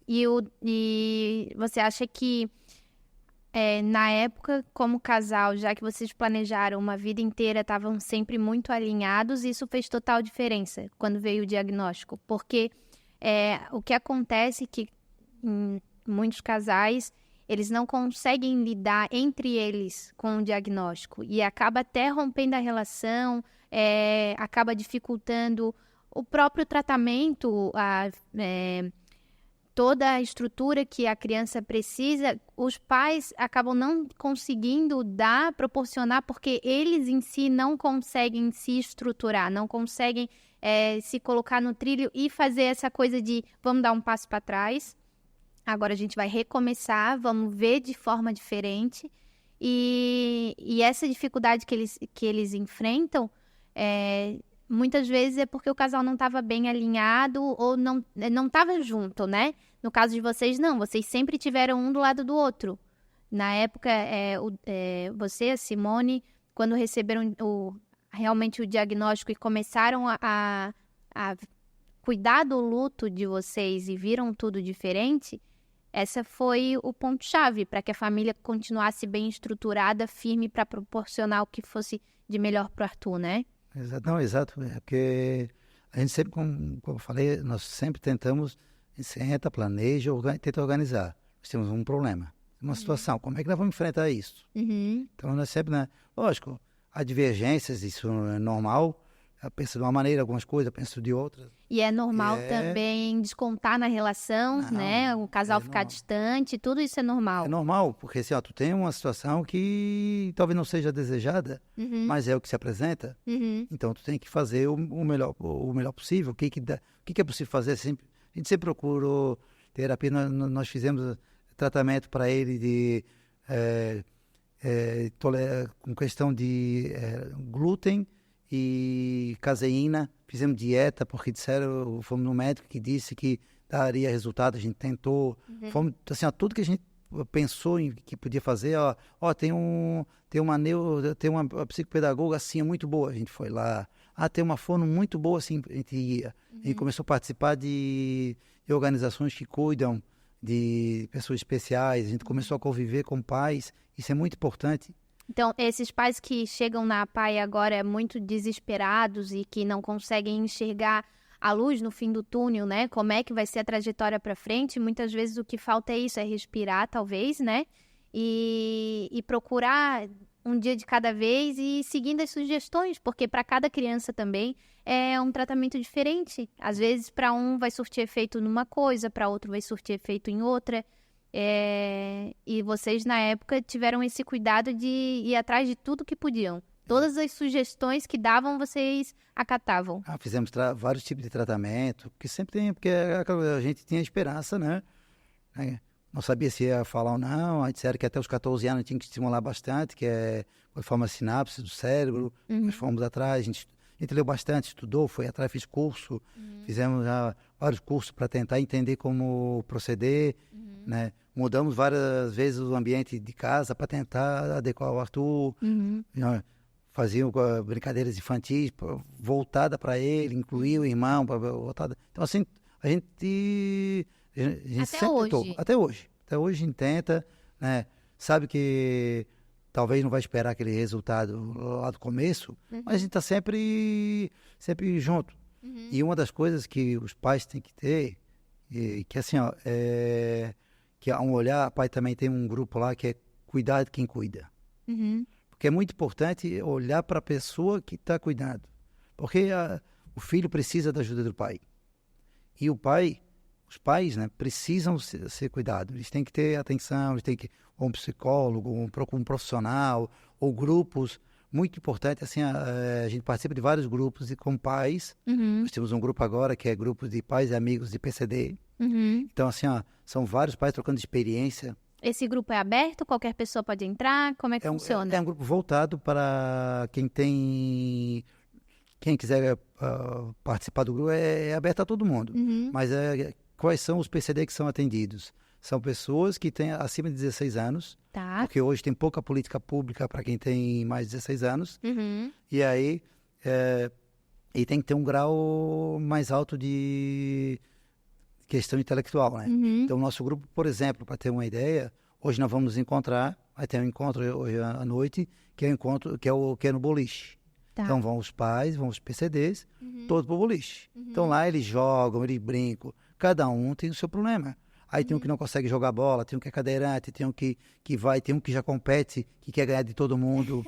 Speaker 2: E você acha que na época, como casal, já que vocês planejaram uma vida inteira, estavam sempre muito alinhados, isso fez total diferença quando veio o diagnóstico. Porque o que acontece é que em muitos casais, eles não conseguem lidar entre eles com o diagnóstico e acaba até rompendo a relação, acaba dificultando o próprio tratamento, toda a estrutura que a criança precisa, os pais acabam não conseguindo proporcionar, porque eles em si não conseguem se estruturar, não conseguem se colocar no trilho e fazer essa coisa de vamos dar um passo para trás, agora a gente vai recomeçar, vamos ver de forma diferente. E essa dificuldade que eles enfrentam, muitas vezes é porque o casal não estava bem alinhado ou não estava junto, né? No caso de vocês, não. Vocês sempre tiveram um do lado do outro. Na época, você, a Simone, quando receberam realmente o diagnóstico e começaram a cuidar do luto de vocês e viram tudo diferente, essa foi o ponto-chave para que a família continuasse bem estruturada, firme, para proporcionar o que fosse de melhor para o Arthur, né?
Speaker 1: Exato, não, exato, porque a gente sempre, como eu falei, nós sempre tentamos, a gente senta, planeja, tenta organizar. Nós temos um problema, uma situação, como é que nós vamos enfrentar isso? Então, nós sempre, né, lógico, há divergências, isso é normal, eu penso de uma maneira, algumas coisas, eu penso de outras.
Speaker 2: E é normal também descontar na relação, né? O casal ficar distante, tudo isso é normal.
Speaker 1: É normal, porque assim, tu tem uma situação que talvez não seja desejada, mas é o que se apresenta. Então, tu tem que fazer o melhor possível. O que é possível fazer? A gente sempre procurou terapia. Nós fizemos tratamento para ele com questão de glúten e caseína. Fizemos dieta, porque fomos no médico que disse que daria resultado, a gente tentou. Fomos, assim, tudo que a gente pensou em que podia fazer, tem uma psicopedagoga assim, muito boa, a gente foi lá. Tem uma fono muito boa, assim, a gente ia. A gente começou a participar de organizações que cuidam de pessoas especiais, a gente começou a conviver com pais, isso é muito importante.
Speaker 2: Então, esses pais que chegam na PAI agora muito desesperados e que não conseguem enxergar a luz no fim do túnel, né? Como é que vai ser a trajetória para frente? Muitas vezes o que falta é isso, é respirar, talvez, né? E procurar um dia de cada vez e seguindo as sugestões, porque para cada criança também é um tratamento diferente. Às vezes, para um vai surtir efeito numa coisa, para outro vai surtir efeito em outra. E vocês, na época, tiveram esse cuidado de ir atrás de tudo que podiam. Todas as sugestões que davam, vocês acatavam.
Speaker 1: Fizemos vários tipos de tratamento, porque a gente tinha esperança, né? Não sabia se ia falar ou não. Aí disseram que até os 14 anos tinha que estimular bastante, que forma sinapse do cérebro. Nós fomos atrás, a gente leu bastante, estudou, foi atrás, fez curso. Fizemos vários cursos para tentar entender como proceder, né? Mudamos várias vezes o ambiente de casa para tentar adequar o Arthur. Faziam brincadeiras infantis voltada para ele, incluir o irmão. Voltada. Então, assim, a gente
Speaker 2: até hoje.
Speaker 1: Até hoje a gente tenta, né? Sabe que talvez não vai esperar aquele resultado lá do começo, mas a gente está sempre junto. E uma das coisas que os pais têm que ter, que assim, que há um olhar, pai também tem um grupo lá que é cuidar de quem cuida. Porque é muito importante olhar para a pessoa que está cuidando. Porque o filho precisa da ajuda do pai. E os pais, né, precisam ser cuidados. Eles têm que ter atenção, eles têm que ou um psicólogo, um profissional, ou grupos. Muito importante, assim, a gente participa de vários grupos com pais. Nós temos um grupo agora que é grupo de pais e amigos de PCD. Então, assim, são vários pais trocando experiência.
Speaker 2: Esse grupo é aberto? Qualquer pessoa pode entrar? Como é que funciona?
Speaker 1: É um grupo voltado para quem quiser participar do grupo, é aberto a todo mundo. Mas quais são os PCD que são atendidos? São pessoas que têm acima de 16 anos, porque hoje tem pouca política pública para quem tem mais de 16 anos. E aí e tem que ter um grau mais alto de questão intelectual, né? Então, o nosso grupo, por exemplo, para ter uma ideia, hoje nós vamos nos encontrar vai ter um encontro hoje à noite, que é o encontro que é no boliche.
Speaker 2: Tá.
Speaker 1: Então vão os pais, vão os PCDs, todos pro boliche. Então lá eles jogam, eles brincam, cada um tem o seu problema. Aí tem um que não consegue jogar bola, tem um que é cadeirante, tem um que vai, tem um que já compete, que quer ganhar de todo mundo.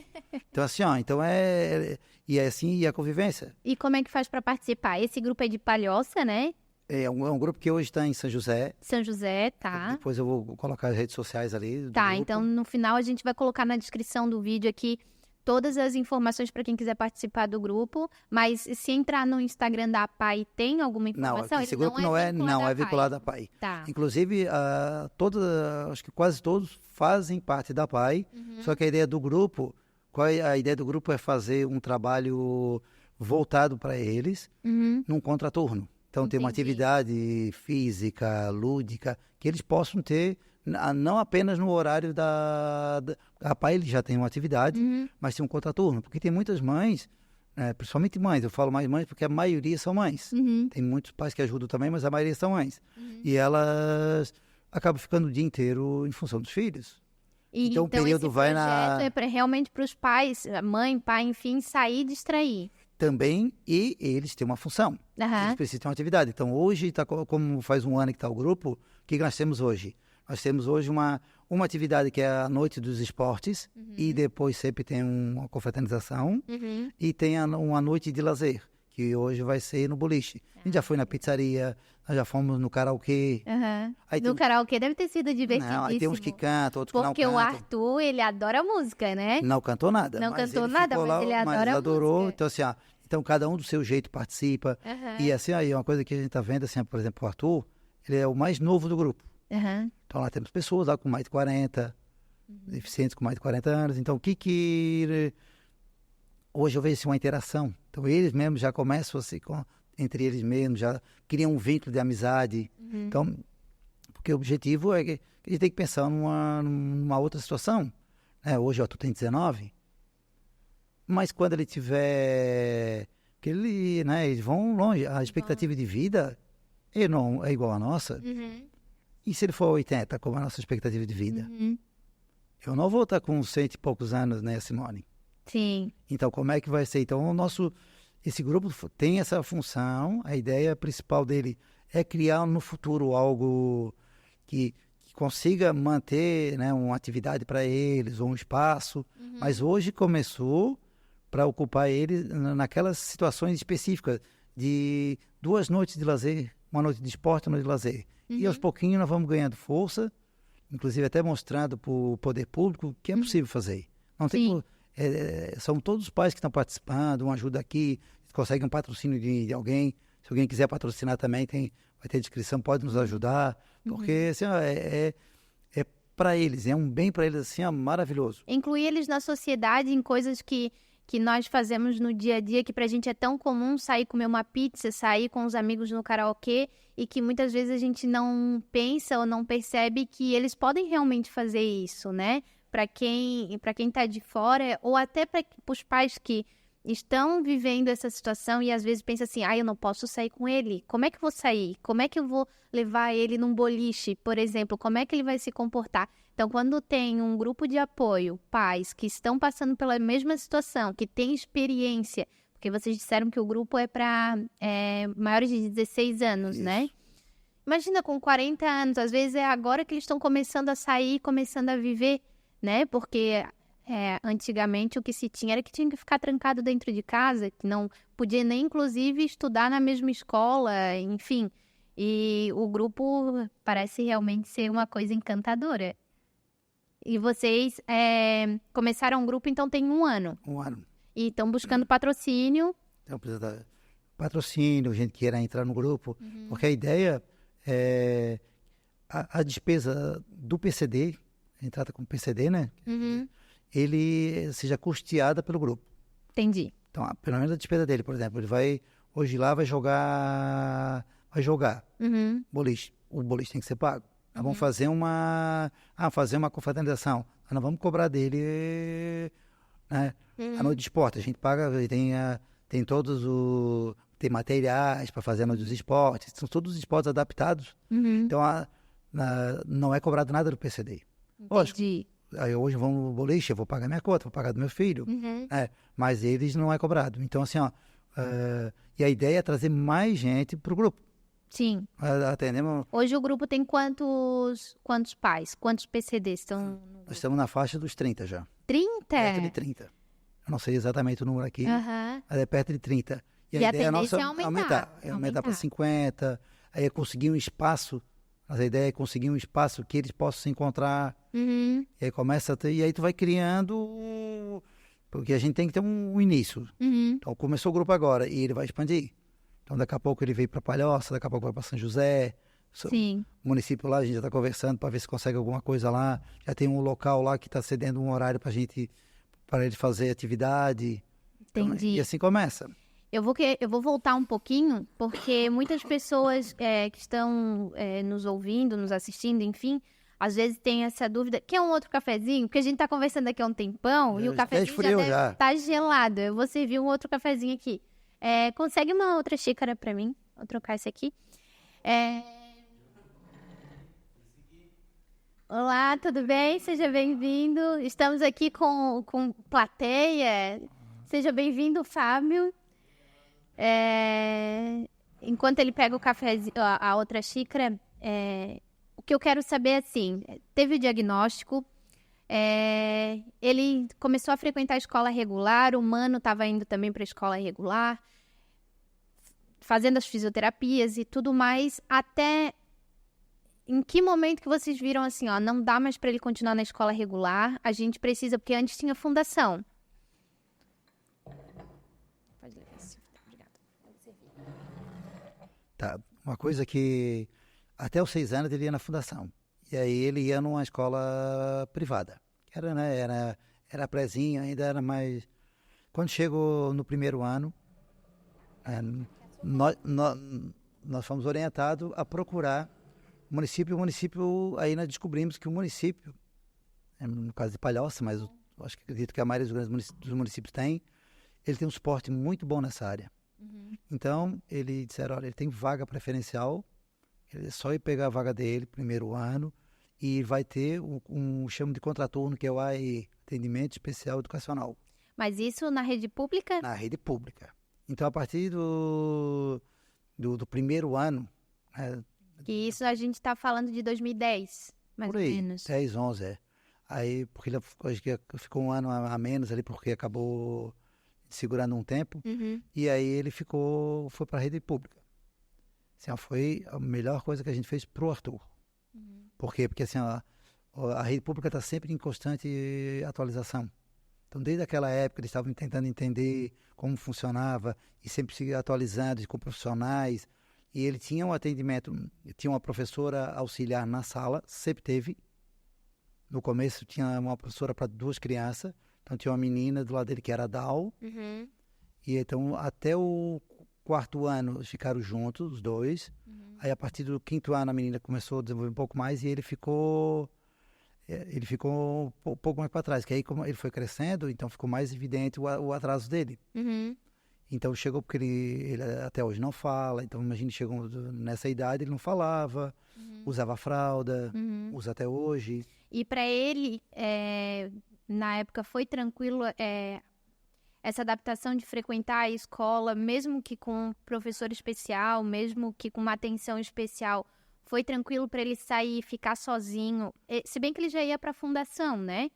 Speaker 1: Então assim, e é assim, e a convivência.
Speaker 2: E como é que faz para participar? Esse grupo é de Palhoça, né?
Speaker 1: É um grupo que hoje está em São José.
Speaker 2: São José, tá.
Speaker 1: Depois eu vou colocar as redes sociais ali do
Speaker 2: Tá,
Speaker 1: grupo.
Speaker 2: então no final a gente vai colocar na descrição do vídeo aqui todas as informações para quem quiser participar do grupo, mas se entrar no Instagram da APAI, tem alguma informação?
Speaker 1: Não, esse
Speaker 2: Ele
Speaker 1: grupo não é vinculado à PAI.
Speaker 2: Tá.
Speaker 1: Inclusive, acho que quase todos fazem parte da PAI, só que a ideia do grupo, a ideia do grupo é fazer um trabalho voltado para eles, num contraturno. Então, tem uma
Speaker 2: Entendi.
Speaker 1: atividade física, lúdica, que eles possam ter, não apenas no horário a PAI, eles já tem uma atividade, mas tem um contraturno, porque tem muitas mães, principalmente mães, eu falo mais mães porque a maioria são mães. Tem muitos pais que ajudam também, mas a maioria são mães. E elas acabam ficando o dia inteiro em função dos filhos. Então, o período
Speaker 2: esse
Speaker 1: vai
Speaker 2: projeto é realmente para os pais, mãe, pai, enfim, sair e distrair.
Speaker 1: também, e eles têm uma função.
Speaker 2: Aham.
Speaker 1: Eles precisam ter uma atividade. Então, hoje, como faz um ano que está o grupo, o que nós temos hoje? Nós temos hoje uma atividade que é a Noite dos Esportes, e depois sempre tem uma confraternização, e tem uma noite de lazer, que hoje vai ser no boliche. A gente já foi na pizzaria, nós já fomos no karaokê.
Speaker 2: Aham.
Speaker 1: Aí
Speaker 2: No
Speaker 1: tem-
Speaker 2: karaokê deve ter sido divertidíssimo.
Speaker 1: Não, aí tem uns que cantam, outros que não
Speaker 2: Porque o
Speaker 1: cantam.
Speaker 2: Arthur, ele adora música, né?
Speaker 1: Não cantou nada.
Speaker 2: Não
Speaker 1: mas
Speaker 2: cantou
Speaker 1: ele
Speaker 2: nada,
Speaker 1: ficou
Speaker 2: mas
Speaker 1: lá,
Speaker 2: ele adora a
Speaker 1: adorou.
Speaker 2: música.
Speaker 1: Então, assim, então cada um do seu jeito participa.
Speaker 2: Aham.
Speaker 1: E assim, aí, uma coisa que a gente tá vendo, assim, por exemplo, o Arthur, ele é o mais novo do grupo.
Speaker 2: Aham.
Speaker 1: Então lá temos pessoas lá com mais de 40, deficientes com mais de 40 anos. Então, hoje eu vejo assim, uma interação. Então, eles mesmos já começam assim, entre eles mesmos, já criam um vínculo de amizade. Então, porque o objetivo é que a gente tem que pensar numa outra situação. Hoje o Arthur tem 19, mas quando ele tiver... Porque eles vão longe. A expectativa de vida não é igual à nossa. E se ele for 80, como a nossa expectativa de vida? Eu não vou estar com 100 e poucos anos, né, Simone?
Speaker 2: Sim.
Speaker 1: Então, como é que vai ser? Então, esse grupo tem essa função, a ideia principal dele é criar no futuro algo que consiga manter, né, uma atividade para eles, ou um espaço, mas hoje começou para ocupar eles naquelas situações específicas de 2 noites de lazer, uma noite de esporte, uma noite de lazer. E aos pouquinhos nós vamos ganhando força, inclusive até mostrado para o poder público que é possível fazer. Não tem
Speaker 2: Sim.
Speaker 1: são todos os pais que estão participando, uma ajuda aqui, consegue um patrocínio de alguém. Se alguém quiser patrocinar também, vai ter descrição, pode nos ajudar, porque assim, é para eles, é um bem para eles assim, maravilhoso.
Speaker 2: Incluir eles na sociedade em coisas que nós fazemos no dia a dia, que pra gente é tão comum sair comer uma pizza, sair com os amigos no karaokê, e que muitas vezes a gente não pensa ou não percebe que eles podem realmente fazer isso, né? Para quem tá de fora, ou até para os pais que estão vivendo essa situação e às vezes pensa assim, eu não posso sair com ele, como é que eu vou sair? Como é que eu vou levar ele num boliche, por exemplo? Como é que ele vai se comportar? Então, quando tem um grupo de apoio, pais que estão passando pela mesma situação, que têm experiência, porque vocês disseram que o grupo é para maiores de 16 anos,
Speaker 1: Isso.
Speaker 2: né? Imagina, com 40 anos, às vezes é agora que eles estão começando a sair, começando a viver, né? Porque antigamente o que se tinha era que tinha que ficar trancado dentro de casa, que não podia nem, inclusive, estudar na mesma escola, enfim. E o grupo parece realmente ser uma coisa encantadora. E vocês começaram um grupo, então tem 1 ano.
Speaker 1: 1 ano.
Speaker 2: E estão buscando patrocínio.
Speaker 1: Então precisa de patrocínio, gente que queira entrar no grupo, porque a ideia é a despesa do PCD, a gente trata como PCD, né? Ele seja custeada pelo grupo.
Speaker 2: Entendi.
Speaker 1: Então, pelo menos a despesa dele, por exemplo, ele vai hoje lá vai jogar boliche. O boliche tem que ser pago. Nós vamos fazer uma confraternização. Nós vamos cobrar dele, né? A noite de esporte, a gente paga, tem tem materiais para fazer a noite dos esportes, são todos os esportes adaptados. Então, não é cobrado nada do PCD. Lógico,
Speaker 2: Entendi.
Speaker 1: Aí hoje vamos no boliche, eu vou pagar minha conta, vou pagar do meu filho.
Speaker 2: Uhum.
Speaker 1: Mas eles não é cobrado. Então, assim, ó, e a ideia é trazer mais gente pro grupo.
Speaker 2: Sim.
Speaker 1: Atendemos,
Speaker 2: Hoje o grupo tem quantos pais? Quantos PCDs estão no
Speaker 1: nós
Speaker 2: grupo?
Speaker 1: estamos na faixa dos 30 já.
Speaker 2: 30?
Speaker 1: Perto de 30. Eu não sei exatamente o número aqui,
Speaker 2: Aham.
Speaker 1: mas é perto de 30.
Speaker 2: E a
Speaker 1: ideia
Speaker 2: tendência
Speaker 1: nossa
Speaker 2: é aumentar.
Speaker 1: É aumentar para 50. Aí é conseguir um espaço. Mas a ideia é conseguir um espaço que eles possam se encontrar.
Speaker 2: Uhum.
Speaker 1: E aí começa a ter, e aí tu vai criando. Porque a gente tem que ter um início.
Speaker 2: Uhum.
Speaker 1: Então começou o grupo agora e ele vai expandir. Então daqui a pouco ele veio para Palhoça, daqui a pouco vai para São José.
Speaker 2: Sim.
Speaker 1: O município lá, a gente já está conversando para ver se consegue alguma coisa lá. Já tem um local lá que está cedendo um horário para ele fazer atividade. Então,
Speaker 2: Entendi.
Speaker 1: e assim começa.
Speaker 2: Eu vou voltar um pouquinho, porque muitas pessoas que estão nos ouvindo, nos assistindo, enfim, às vezes tem essa dúvida. Quer um outro cafezinho? Porque a gente está conversando aqui há um tempão e o
Speaker 1: Já
Speaker 2: cafezinho
Speaker 1: esfriou
Speaker 2: já
Speaker 1: já.
Speaker 2: deve estar gelado. Eu vou servir um outro cafezinho aqui. Consegue uma outra xícara para mim? Vou trocar esse aqui. Olá, tudo bem? Seja bem-vindo. Estamos aqui com plateia. Seja bem-vindo, Fábio. Enquanto ele pega o cafezinho, a outra xícara, o que eu quero saber é assim, teve o diagnóstico, ele começou a frequentar a escola regular, o Mano estava indo também para a escola regular, fazendo as fisioterapias e tudo mais, até em que momento que vocês viram assim, ó, não dá mais para ele continuar na escola regular, a gente precisa, porque antes tinha fundação. Pode levar esse. Obrigada. Pode servir.
Speaker 1: Tá. Uma coisa que até os 6 anos ele ia na fundação. E aí ele ia numa escola privada. Era, né? Era prézinho, ainda era mais. Quando chegou no primeiro ano, nós fomos orientados a procurar o município. Aí nós descobrimos que o município, no caso de Palhoça, mas eu acho que acredito que a maioria dos municípios tem, ele tem um suporte muito bom nessa área.
Speaker 2: Uhum.
Speaker 1: Então, ele disseram, olha, ele tem vaga preferencial, ele é só ir pegar a vaga dele, primeiro ano, e vai ter chamo de contraturno, que é o AE, Atendimento Especial Educacional,
Speaker 2: Mas isso na rede pública?
Speaker 1: na rede pública. Então, a partir do primeiro ano,
Speaker 2: Que isso a gente está falando de 2010, mais
Speaker 1: por
Speaker 2: ou
Speaker 1: aí,
Speaker 2: menos.
Speaker 1: 10, 11, Aí, porque ele acho que ficou um ano a menos ali, porque acabou segurando um tempo,
Speaker 2: Uhum.
Speaker 1: e aí ele foi para a rede pública. Assim, ó, foi a melhor coisa que a gente fez pro Arthur. Por quê? Porque assim, a rede pública está sempre em constante atualização. Então, desde aquela época, eles estavam tentando entender como funcionava e sempre se atualizando com profissionais. E ele tinha um atendimento, tinha uma professora auxiliar na sala, sempre teve. No começo tinha uma professora para 2 crianças, então tinha uma menina do lado dele que era Down.
Speaker 2: Uhum.
Speaker 1: E então, até o 4º ano, ficaram juntos, os dois. Aí, a partir do 5º ano, a menina começou a desenvolver um pouco mais e ele ficou um pouco mais para trás. Que aí, como ele foi crescendo, então ficou mais evidente o atraso dele.
Speaker 2: Uhum.
Speaker 1: Então, chegou porque ele até hoje não fala. Então, imagina, chegou nessa idade, ele não falava, usava fralda, usa até hoje.
Speaker 2: E para ele, na época, foi tranquilo essa adaptação de frequentar a escola, mesmo que com um professor especial, mesmo que com uma atenção especial, foi tranquilo para ele sair e ficar sozinho? Se bem que ele já ia para a fundação, né?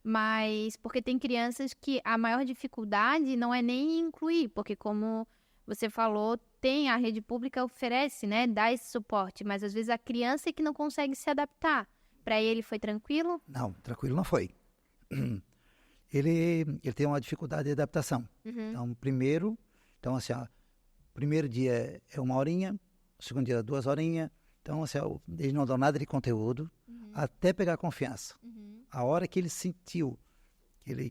Speaker 2: Mas porque tem crianças que a maior dificuldade não é nem incluir, porque como você falou, a rede pública oferece, né? Dá esse suporte, mas às vezes a criança é que não consegue se adaptar. Para ele foi tranquilo?
Speaker 1: Não, tranquilo não foi. Ele tem uma dificuldade de adaptação.
Speaker 2: Uhum.
Speaker 1: Então, assim, primeiro dia é 1 horinha, o segundo dia 2 horinhas. Então, assim, eles não dão nada de conteúdo até pegar confiança. A hora que ele sentiu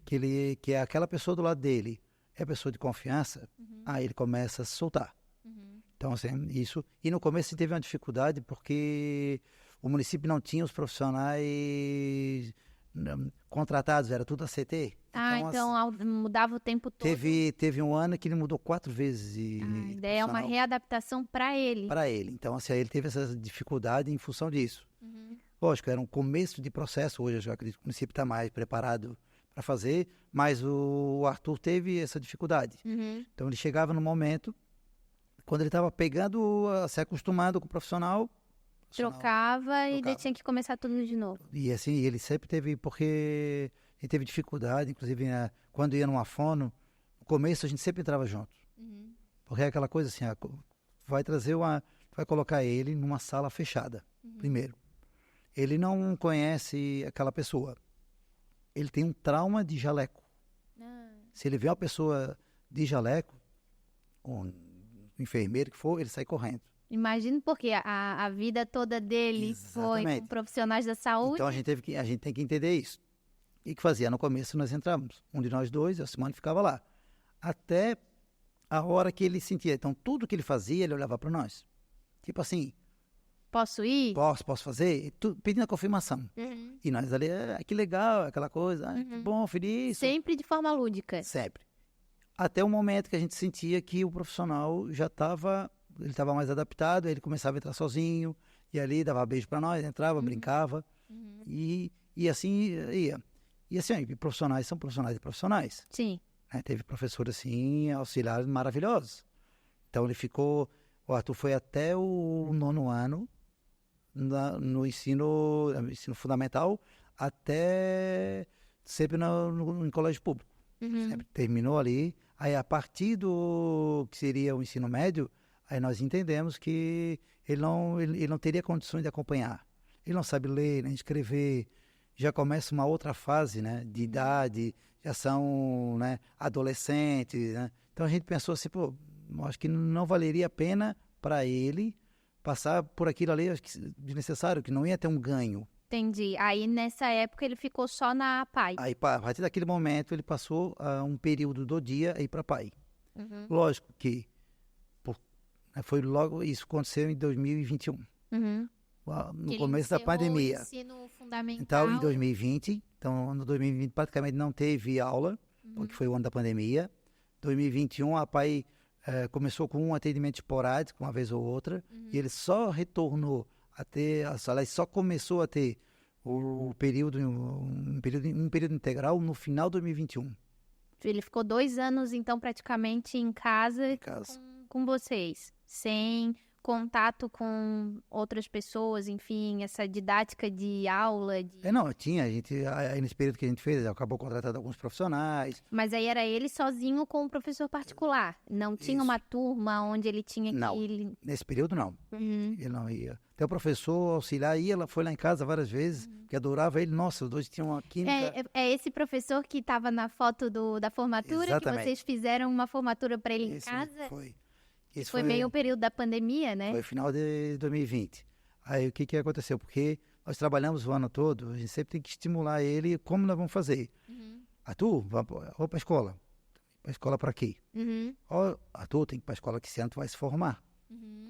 Speaker 1: que é aquela pessoa do lado dele, é pessoa de confiança, aí ele começa a se soltar. Então, assim, isso. E no começo teve uma dificuldade porque o município não tinha os profissionais contratados, era tudo ACT.
Speaker 2: Então mudava o tempo todo.
Speaker 1: Teve um ano que ele mudou 4 vezes
Speaker 2: A ideia é uma readaptação para ele.
Speaker 1: para ele. Então, assim, ele teve essa dificuldade em função disso. Lógico, era um começo de processo. Hoje eu já acredito que o município está mais preparado para fazer, mas o Arthur teve essa dificuldade. Então ele chegava no momento, quando ele estava pegando, se acostumando com o profissional,
Speaker 2: Trocava e daí tinha que começar tudo de novo.
Speaker 1: e assim, ele sempre teve, porque ele teve dificuldade, inclusive quando ia numa fono, no começo a gente sempre entrava junto. Porque é aquela coisa assim, vai colocar ele numa sala fechada, primeiro. Ele não conhece aquela pessoa. Ele tem um trauma de jaleco. Se ele vê uma pessoa de jaleco, um enfermeiro que for, ele sai correndo.
Speaker 2: Imagino porque a vida toda dele foi
Speaker 1: Exatamente.
Speaker 2: com profissionais da saúde.
Speaker 1: Então a gente tem que entender isso. E o que fazia? No começo nós entramos. Um de nós dois, a Simone ficava lá. Até a hora que ele sentia. Então tudo que ele fazia, ele olhava para nós. Tipo assim,
Speaker 2: Posso ir?
Speaker 1: posso fazer? Pedindo a confirmação. E nós ali, que legal, aquela coisa. Que bom, feliz.
Speaker 2: Sempre de forma lúdica.
Speaker 1: Sempre. Até o momento que a gente sentia que o profissional já estava, ele estava mais adaptado, ele começava a entrar sozinho, e ali dava beijo para nós, entrava, brincava, e assim ia. E assim, profissionais são profissionais e profissionais.
Speaker 2: Sim.
Speaker 1: Né? Teve professores assim, auxiliares maravilhosos. Então o Arthur foi até o 9º ano, no ensino fundamental, até sempre em colégio público. Sempre terminou ali. Aí, a partir do que seria o ensino médio, aí nós entendemos que ele não teria condições de acompanhar. Ele não sabe ler, nem escrever. Já começa uma outra fase, né, de idade, já são, né, adolescentes, né? Então a gente pensou assim, pô, acho que não valeria a pena para ele passar por aquilo ali, acho que desnecessário, que não ia ter um ganho.
Speaker 2: Entendi. Aí nessa época ele ficou só na PAI.
Speaker 1: Aí, a partir daquele momento, ele passou um período do dia a ir para PAI. Lógico que foi logo, isso aconteceu em 2021, no começo da pandemia.
Speaker 2: O ensino fundamental.
Speaker 1: Então, em 2020, no 2020 praticamente não teve aula, porque foi o ano da pandemia. 2021, a PAI começou com um atendimento esporádico, uma vez ou outra, e ele só retornou a ter, só começou a ter um período integral no final de 2021.
Speaker 2: Ele ficou 2 anos, então, praticamente em casa. Com vocês, sem contato com outras pessoas, enfim, essa didática de aula.
Speaker 1: Aí nesse período que a gente fez, acabou contratando alguns profissionais.
Speaker 2: Mas aí era ele sozinho com o professor particular, não tinha uma turma onde ele tinha que...
Speaker 1: Não, nesse período não, ele não ia. Até o professor auxiliar foi lá em casa várias vezes, que adorava ele, nossa, os dois tinham uma química.
Speaker 2: É esse professor que estava na foto da formatura,
Speaker 1: Exatamente.
Speaker 2: que vocês fizeram uma formatura para ele em casa? Foi meio o período da pandemia, né?
Speaker 1: Foi final de 2020. Aí o que aconteceu? Porque nós trabalhamos o ano todo, a gente sempre tem que estimular ele, como nós vamos fazer. Arthur, vamos para a escola. Para a escola para quê? Arthur, tem que ir para a escola que esse ano tu vai se formar.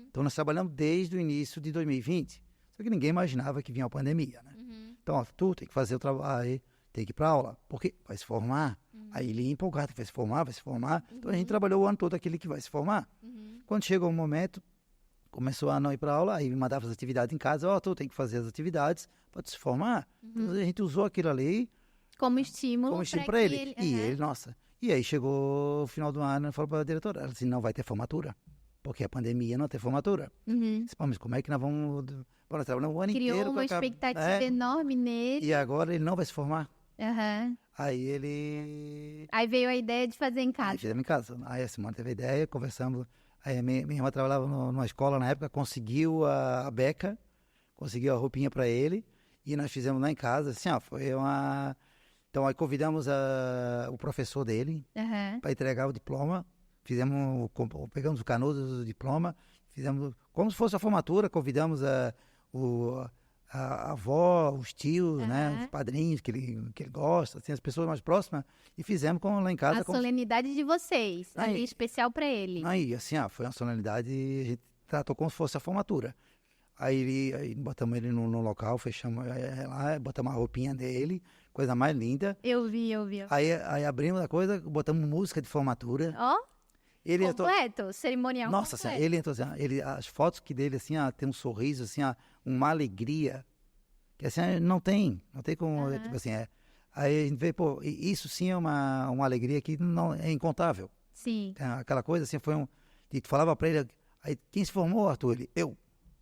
Speaker 1: Então nós trabalhamos desde o início de 2020. Só que ninguém imaginava que vinha a pandemia, né? Então, Arthur, tem que fazer o trabalho, tem que ir para aula, porque vai se formar. Aí ele ia empolgado, vai se formar. Então a gente trabalhou o ano todo aquele que vai se formar. Quando chegou o momento, começou a não ir para aula, aí mandava as atividades em casa, tu tem que fazer as atividades para se formar. Então a gente usou aquilo ali
Speaker 2: como estímulo
Speaker 1: para ele. E ele, nossa. E aí chegou o final do ano e falou para a diretora, ela disse, não vai ter formatura. Porque a pandemia não tem formatura. Disse, mas como é que nós vamos... Nós trabalhamos o ano inteiro.
Speaker 2: Criou uma expectativa enorme nele.
Speaker 1: E agora ele não vai se formar. Aí
Speaker 2: Aí veio a ideia de fazer em casa.
Speaker 1: Aí fizemos em casa. Aí a Simone teve a ideia, conversamos. Aí minha irmã trabalhava numa escola na época, conseguiu a beca, conseguiu a roupinha para ele, e nós fizemos lá em casa. Assim, foi uma... Então aí convidamos o professor dele para entregar o diploma. Pegamos o canudo do diploma, fizemos como se fosse a formatura, convidamos a avó, os tios, né, os padrinhos que ele gosta, assim, as pessoas mais próximas, e fizemos lá em casa.
Speaker 2: A solenidade de vocês, ali especial para ele.
Speaker 1: Aí, assim, foi uma solenidade, a gente tratou como se fosse a formatura. Aí botamos ele no local, fechamos lá, botamos a roupinha dele, coisa mais linda.
Speaker 2: Eu vi.
Speaker 1: Aí abrimos a coisa, botamos música de formatura.
Speaker 2: Ele completo, cerimonial
Speaker 1: nossa,
Speaker 2: completo.
Speaker 1: Ele entrou assim, as fotos dele, assim, tem um sorriso, assim, uma alegria, Que assim, não tem como,
Speaker 2: Aham.
Speaker 1: tipo assim, aí a gente vê, pô, isso sim é uma alegria que não é incontável.
Speaker 2: Sim.
Speaker 1: Tem aquela coisa assim, e tu falava pra ele, aí, quem se formou, Arthur? Ele,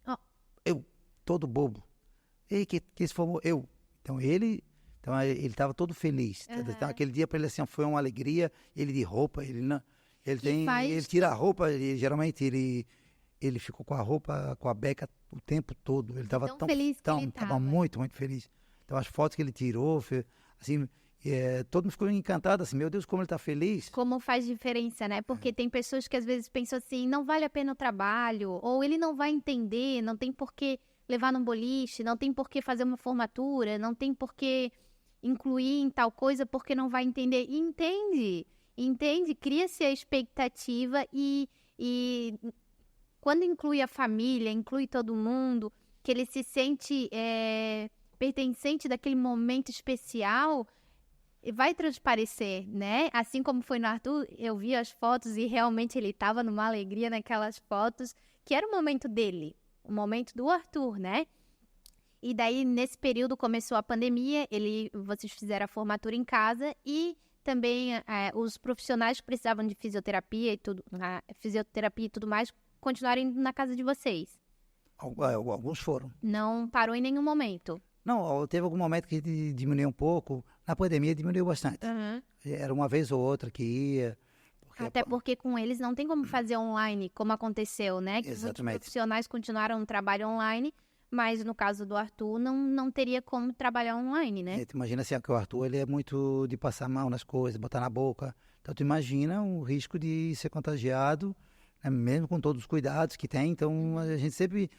Speaker 2: Ó,
Speaker 1: eu, todo bobo. E quem se formou? Eu. Então aí ele estava todo feliz. Então
Speaker 2: aham.
Speaker 1: aquele dia para ele assim foi uma alegria, ele de roupa,
Speaker 2: Que
Speaker 1: ele
Speaker 2: faz.
Speaker 1: tira a roupa, geralmente ele ficou com a roupa, com a beca o tempo todo. Ele
Speaker 2: De
Speaker 1: estava
Speaker 2: tão feliz que ele
Speaker 1: tava
Speaker 2: estava.
Speaker 1: muito, muito feliz. Então as fotos que ele tirou, assim, todo mundo ficou encantado, assim, meu Deus, como ele está feliz.
Speaker 2: Como faz diferença, né? Porque tem pessoas que às vezes pensam assim, não vale a pena o trabalho, ou ele não vai entender, não tem por que levar num boliche, não tem por que fazer uma formatura, não tem por que incluir em tal coisa porque não vai entender. E entende, cria-se a expectativa e quando inclui a família, inclui todo mundo, que ele se sente pertencente daquele momento especial, vai transparecer, né? Assim como foi no Arthur, eu vi as fotos e realmente ele estava numa alegria naquelas fotos, que era o momento dele, o momento do Arthur, né? E daí, nesse período, começou a pandemia, vocês fizeram a formatura em casa e também os profissionais que precisavam de fisioterapia e tudo, fisioterapia e tudo mais, continuaram indo na casa de vocês.
Speaker 1: Alguns foram.
Speaker 2: Não parou em nenhum momento.
Speaker 1: Não, teve algum momento que diminuiu um pouco. Na pandemia diminuiu bastante.
Speaker 2: Uhum.
Speaker 1: Era uma vez ou outra que ia. Porque,
Speaker 2: Até porque com eles não tem como fazer online, como aconteceu, né? Que muitos
Speaker 1: exatamente.
Speaker 2: profissionais continuaram no trabalho online, mas no caso do Arthur não teria como trabalhar online, né?
Speaker 1: Tu imagina assim, que o Arthur ele é muito de passar mal nas coisas, botar na boca. Então tu imagina o risco de ser contagiado, né, mesmo com todos os cuidados que tem. Então a gente sempre,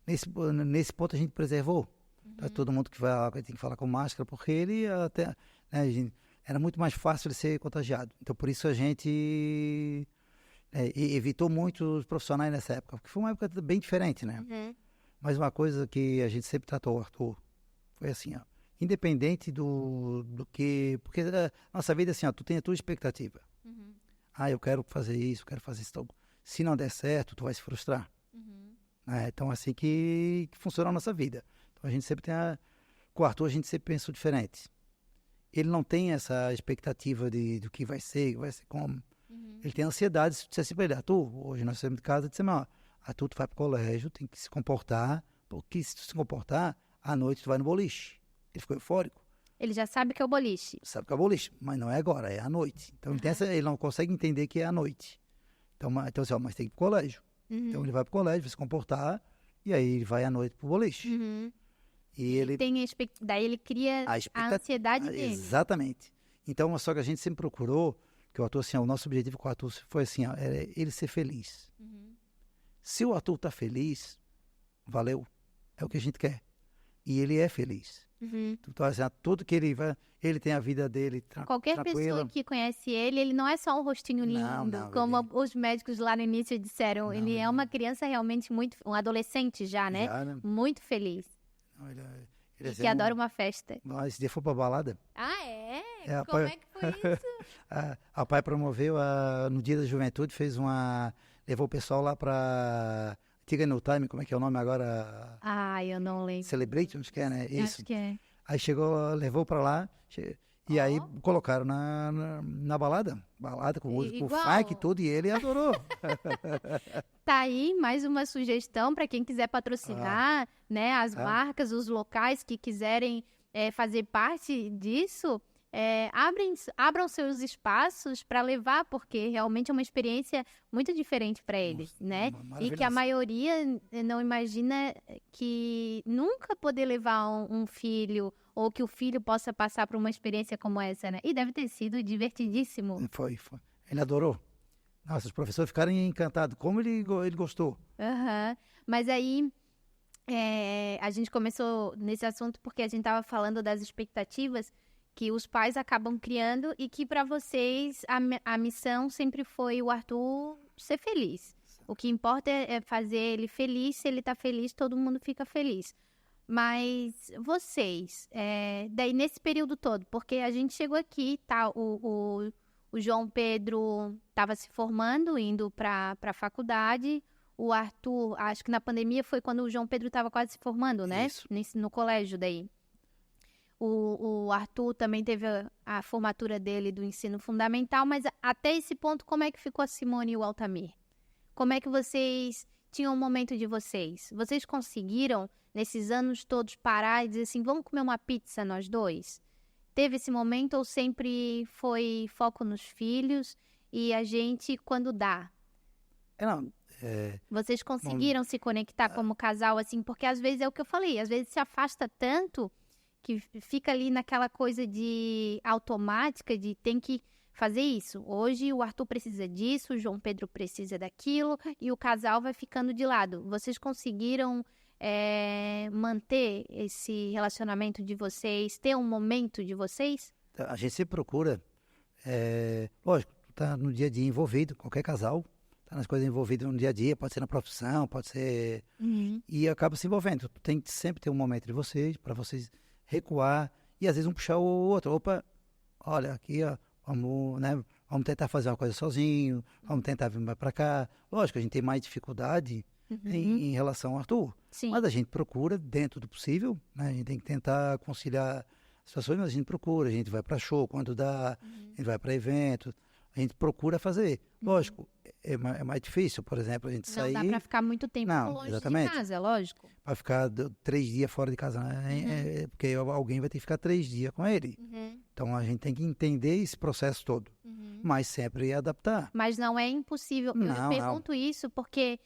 Speaker 1: nesse ponto a gente preservou. Então, todo mundo que vai tem que falar com máscara, porque ele até, né, era muito mais fácil de ser contagiado. Então por isso a gente evitou muito os profissionais nessa época, porque foi uma época bem diferente, né?
Speaker 2: Uhum.
Speaker 1: Mas uma coisa que a gente sempre tratou, Arthur, foi assim, ó, independente do que... Porque a nossa vida é assim, ó, tu tem a tua expectativa.
Speaker 2: Uhum.
Speaker 1: Eu quero fazer isso, quero fazer isso. Então, se não der certo, tu vai se frustrar.
Speaker 2: Uhum.
Speaker 1: Então, assim que funciona a nossa vida. Então, a gente sempre com o Arthur, a gente sempre pensou diferente. Ele não tem essa expectativa do que vai ser como.
Speaker 2: Uhum.
Speaker 1: Ele tem ansiedade. Se tu disser assim pra ele, Arthur, hoje nós saímos de casa, dissemos, ó, Arthur, tu vai pro colégio, tem que se comportar, porque se tu se comportar, à noite tu vai no boliche. Ele ficou eufórico.
Speaker 2: Ele já sabe que é o boliche.
Speaker 1: Sabe que é o boliche, mas não é agora, é à noite. Então ele não consegue entender que é à noite. Então assim, ó, mas tem que ir pro colégio.
Speaker 2: Uhum.
Speaker 1: Então ele vai pro colégio, vai se comportar, e aí ele vai à noite pro boliche.
Speaker 2: Uhum.
Speaker 1: E ele
Speaker 2: Daí ele cria a ansiedade dele.
Speaker 1: Exatamente. Então, só que a gente sempre procurou, que o Arthur, assim, ó, o nosso objetivo com o Arthur foi assim, ó, era ele ser feliz.
Speaker 2: Uhum.
Speaker 1: Se o Arthur tá feliz, valeu. É o que a gente quer. E ele é feliz.
Speaker 2: Uhum.
Speaker 1: Então, assim, tudo que ele tem a vida dele
Speaker 2: Qualquer
Speaker 1: tranquila.
Speaker 2: pessoa que conhece ele não é só um rostinho lindo,
Speaker 1: Não,
Speaker 2: como os médicos lá no início disseram.
Speaker 1: Não,
Speaker 2: Ele é uma criança realmente um adolescente já, né?
Speaker 1: Já, né?
Speaker 2: Muito feliz.
Speaker 1: Não, ele
Speaker 2: E
Speaker 1: assim,
Speaker 2: que adora uma festa.
Speaker 1: Esse dia foi pra balada.
Speaker 2: Ah, é?
Speaker 1: É,
Speaker 2: Como
Speaker 1: pai-
Speaker 2: é que foi isso?
Speaker 1: A pai promoveu no Dia da Juventude, levou o pessoal lá pra Antiga New Time, como é que é o nome agora?
Speaker 2: Ah, eu não lembro.
Speaker 1: Celebrate, acho que é, né? Isso.
Speaker 2: Acho que é.
Speaker 1: Aí levou pra lá, e aí
Speaker 2: Ó.
Speaker 1: colocaram na balada com música, com
Speaker 2: Igual.
Speaker 1: funk e tudo, e ele adorou.
Speaker 2: Tá aí mais uma sugestão para quem quiser patrocinar, né? As marcas, os locais que quiserem fazer parte disso, abram seus espaços para levar, porque realmente é uma experiência muito diferente para eles, né? E que a
Speaker 1: Maravilhoso.
Speaker 2: maioria não imagina que nunca poder levar um filho ou que o filho possa passar por uma experiência como essa, né? E deve ter sido divertidíssimo.
Speaker 1: Foi. Ele adorou. Nossa, os professores ficaram encantados. Como ele gostou.
Speaker 2: Aham. Mas aí a gente começou nesse assunto porque a gente estava falando das expectativas que os pais acabam criando e que para vocês a missão sempre foi o Arthur ser feliz. O que importa é fazer ele feliz. Se ele está feliz, todo mundo fica feliz. Mas vocês, daí nesse período todo, porque a gente chegou aqui, tá? O João Pedro estava se formando, indo para a faculdade. o Arthur, acho que na pandemia foi quando o João Pedro estava quase se formando, né?
Speaker 1: Isso.
Speaker 2: No colégio daí. O Arthur também teve a formatura dele do ensino fundamental, mas até esse ponto, como é que ficou a Simone e o Altamir? Como é que vocês tinham um momento de vocês? Vocês conseguiram, nesses anos todos, parar e dizer assim, vamos comer uma pizza nós dois? Teve esse momento ou sempre foi foco nos filhos e a gente quando dá?
Speaker 1: Não,
Speaker 2: Vocês conseguiram se conectar como casal, assim? Porque às vezes é o que eu falei, às vezes se afasta tanto que fica ali naquela coisa de automática, de tem que fazer isso. Hoje o Arthur precisa disso, o João Pedro precisa daquilo e o casal vai ficando de lado. Vocês conseguiram manter esse relacionamento de vocês, ter um momento de vocês?
Speaker 1: a gente sempre procura, lógico, tá no dia a dia envolvido, qualquer casal, tá nas coisas envolvidas no dia a dia, pode ser na profissão, pode ser... E acaba se envolvendo. Tem que sempre ter um momento de vocês, para vocês recuar e às vezes um puxar o outro. Opa, olha, aqui, ó, vamos tentar fazer uma coisa sozinho, vamos tentar vir mais para cá. Lógico, a gente tem mais dificuldade em relação ao Arthur,
Speaker 2: Sim.
Speaker 1: mas a gente procura, dentro do possível, né? A gente tem que tentar conciliar as situações, mas a gente procura, a gente vai para show quando dá, a gente vai para evento, a gente procura fazer. Lógico, é mais difícil, por exemplo, a gente
Speaker 2: Não
Speaker 1: sair...
Speaker 2: dá para ficar muito tempo
Speaker 1: Não,
Speaker 2: longe
Speaker 1: exatamente.
Speaker 2: de casa, lógico.
Speaker 1: Para ficar 3 dias fora de casa, né? Porque alguém vai ter que ficar 3 dias com ele. Então a gente tem que entender esse processo todo, mas sempre adaptar.
Speaker 2: Mas não é impossível. Eu pergunto isso porque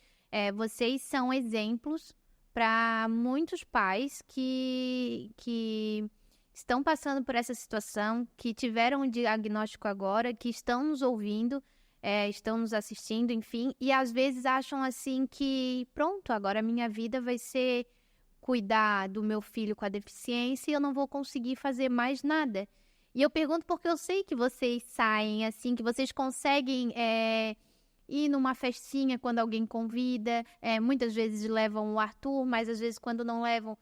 Speaker 2: vocês são exemplos para muitos pais que estão passando por essa situação, que tiveram um diagnóstico agora, que estão nos ouvindo, estão nos assistindo, enfim, e às vezes acham assim que, pronto, agora a minha vida vai ser cuidar do meu filho com a deficiência e eu não vou conseguir fazer mais nada. E eu pergunto porque eu sei que vocês saem assim, que vocês conseguem ir numa festinha quando alguém convida, muitas vezes levam o Arthur, mas às vezes quando não levam,